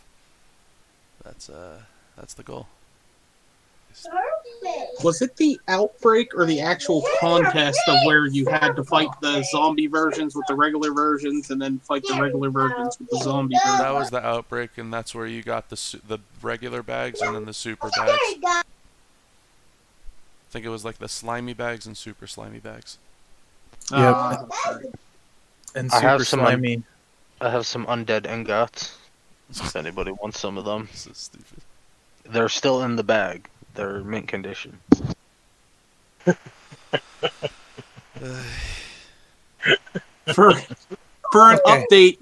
That's the goal. Was it the outbreak or the actual contest of where you had to fight the zombie versions with the regular versions, and then fight the regular versions with the zombie versions? That was the outbreak, and that's where you got the regular bags and then the super bags. I think it was like the slimy bags and super slimy bags. Yep. And I have super some slimy. I have some undead ingots. If anybody wants some of them, This is stupid. they're still in the bag. They're mint condition. For an Okay. update,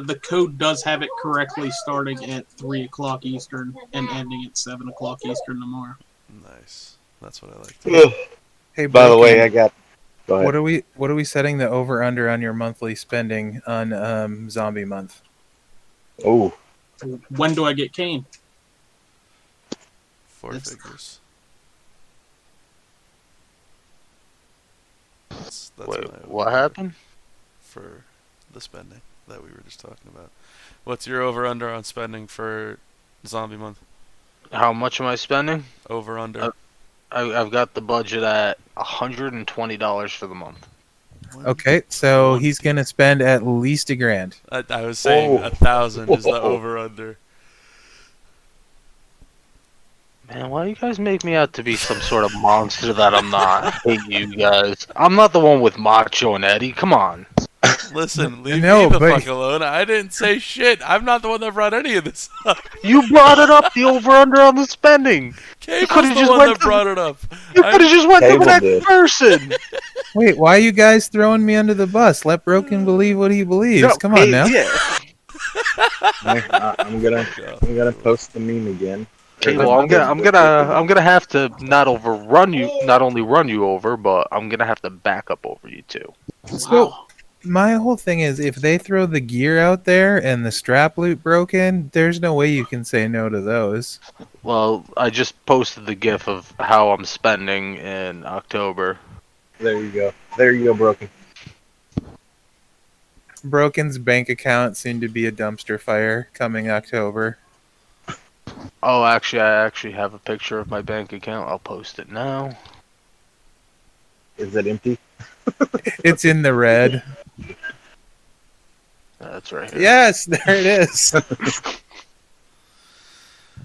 the code does have it correctly, starting at 3:00 Eastern and ending at 7:00 Eastern tomorrow. Nice. That's what I like to hear. Hey, By the way, Broken, I got. Go ahead. what are we setting the over under on your monthly spending on Zombie Month? Oh, When do I get Kane? 4 figures. That's Wait, what happened? for the spending that we were just talking about. What's your over under on spending for zombie month? How much am I spending? Over under. I've got the budget at $120 for the month. Okay, so he's going to spend at least $1,000. I was saying Whoa. 1,000 is the Whoa. over under. Man, why do you guys make me out to be some sort of monster that I'm not? I hate you guys. I'm not the one with Macho and Eddie. Come on. Listen, leave No, me the but- fuck alone. I didn't say shit. I'm not the one that brought any of this up. You brought it up, the over-under on the spending. Cable's could've the just one went that to- brought it up. You could have just went to the Cable next did. person. Wait, why are you guys throwing me under the bus? Let Broken believe what he believes. No, Come on now. Yeah. I'm gonna post the meme again. Cable, I'm gonna have to not only run you over, but I'm gonna have to back up over you too. So- Wow. My whole thing is, if they throw the gear out there and the strap loop broken, there's no way you can say no to those. Well, I just posted the gif of how I'm spending in October. There you go. There you go, Broken. Broken's bank account seemed to be a dumpster fire coming October. Oh, actually, I have a picture of my bank account. I'll post it now. Is it empty? It's in the red. That's right here. Yes, there it is.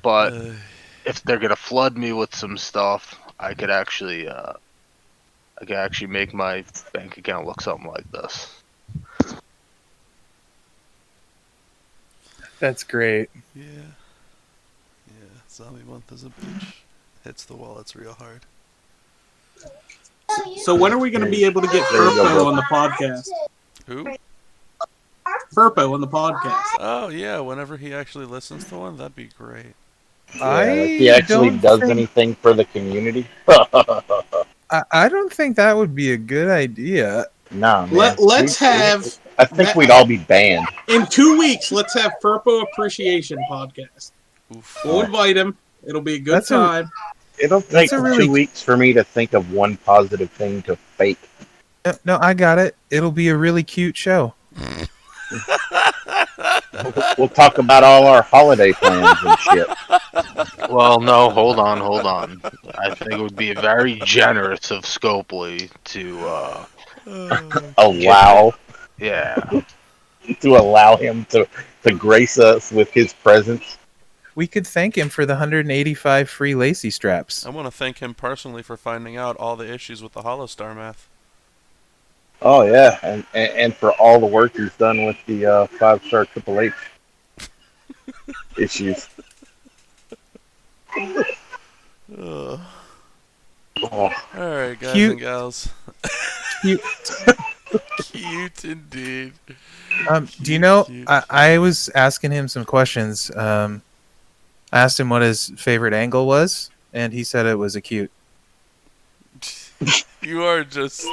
But Uh, if they're gonna flood me with some stuff, I could actually I can actually make my bank account look something like this. That's great. Yeah. Yeah. Zombie month is a bitch. Hits the wallets real hard. So when are we going to be able to get There you go, Furpo bro. on the podcast? Who? Furpo on the podcast. Oh yeah. Whenever he actually listens to one, that'd be great. Yeah, like he I actually don't does think anything for the community. I don't think that would be a good idea. Nah, man. Let's have I think that we'd all be banned. in 2 weeks. Let's have Furpo Appreciation Podcast. Oof. We'll invite him. It'll be a good That's a- time. It'll That's take a really- 2 weeks for me to think of one positive thing to fake. No, I got it. It'll be a really cute show. We'll talk about all our holiday plans and shit. Well, no, hold on. I think it would be very generous of Scopely to, Allow yeah. to allow him to grace us with his presence. We could thank him for the 185 free Lacey straps. I want to thank him personally for finding out all the issues with the Holostar math. Oh yeah, and for all the work he's done with the 5-star Triple H issues. Ugh. Oh, All right, guys Cute. and gals. Cute. Cute indeed. Do you know, Cute. I was asking him some questions. I asked him what his favorite angle was, and he said it was acute. You are just.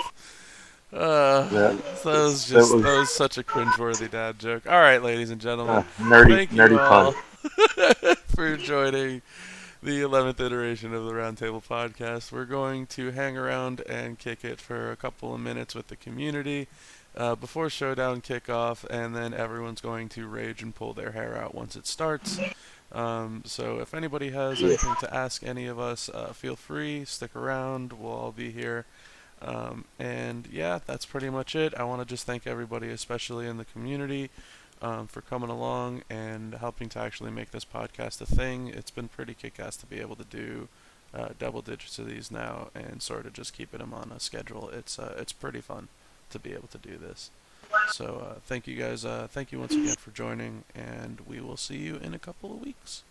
Yeah. That was such a cringeworthy dad joke. All right, ladies and gentlemen, nerdy thank you all pun. for joining the 11th iteration of the Roundtable Podcast. We're going to hang around and kick it for a couple of minutes with the community before showdown kickoff, and then everyone's going to rage and pull their hair out once it starts. So if anybody has anything to ask any of us, feel free, stick around. We'll all be here. And yeah, that's pretty much it. I want to just thank everybody, especially in the community, for coming along and helping to actually make this podcast a thing. It's been pretty kick-ass to be able to do double digits of these now and sort of just keeping them on a schedule. It's pretty fun to be able to do this. So thank you guys. Thank you once again for joining, and we will see you in a couple of weeks.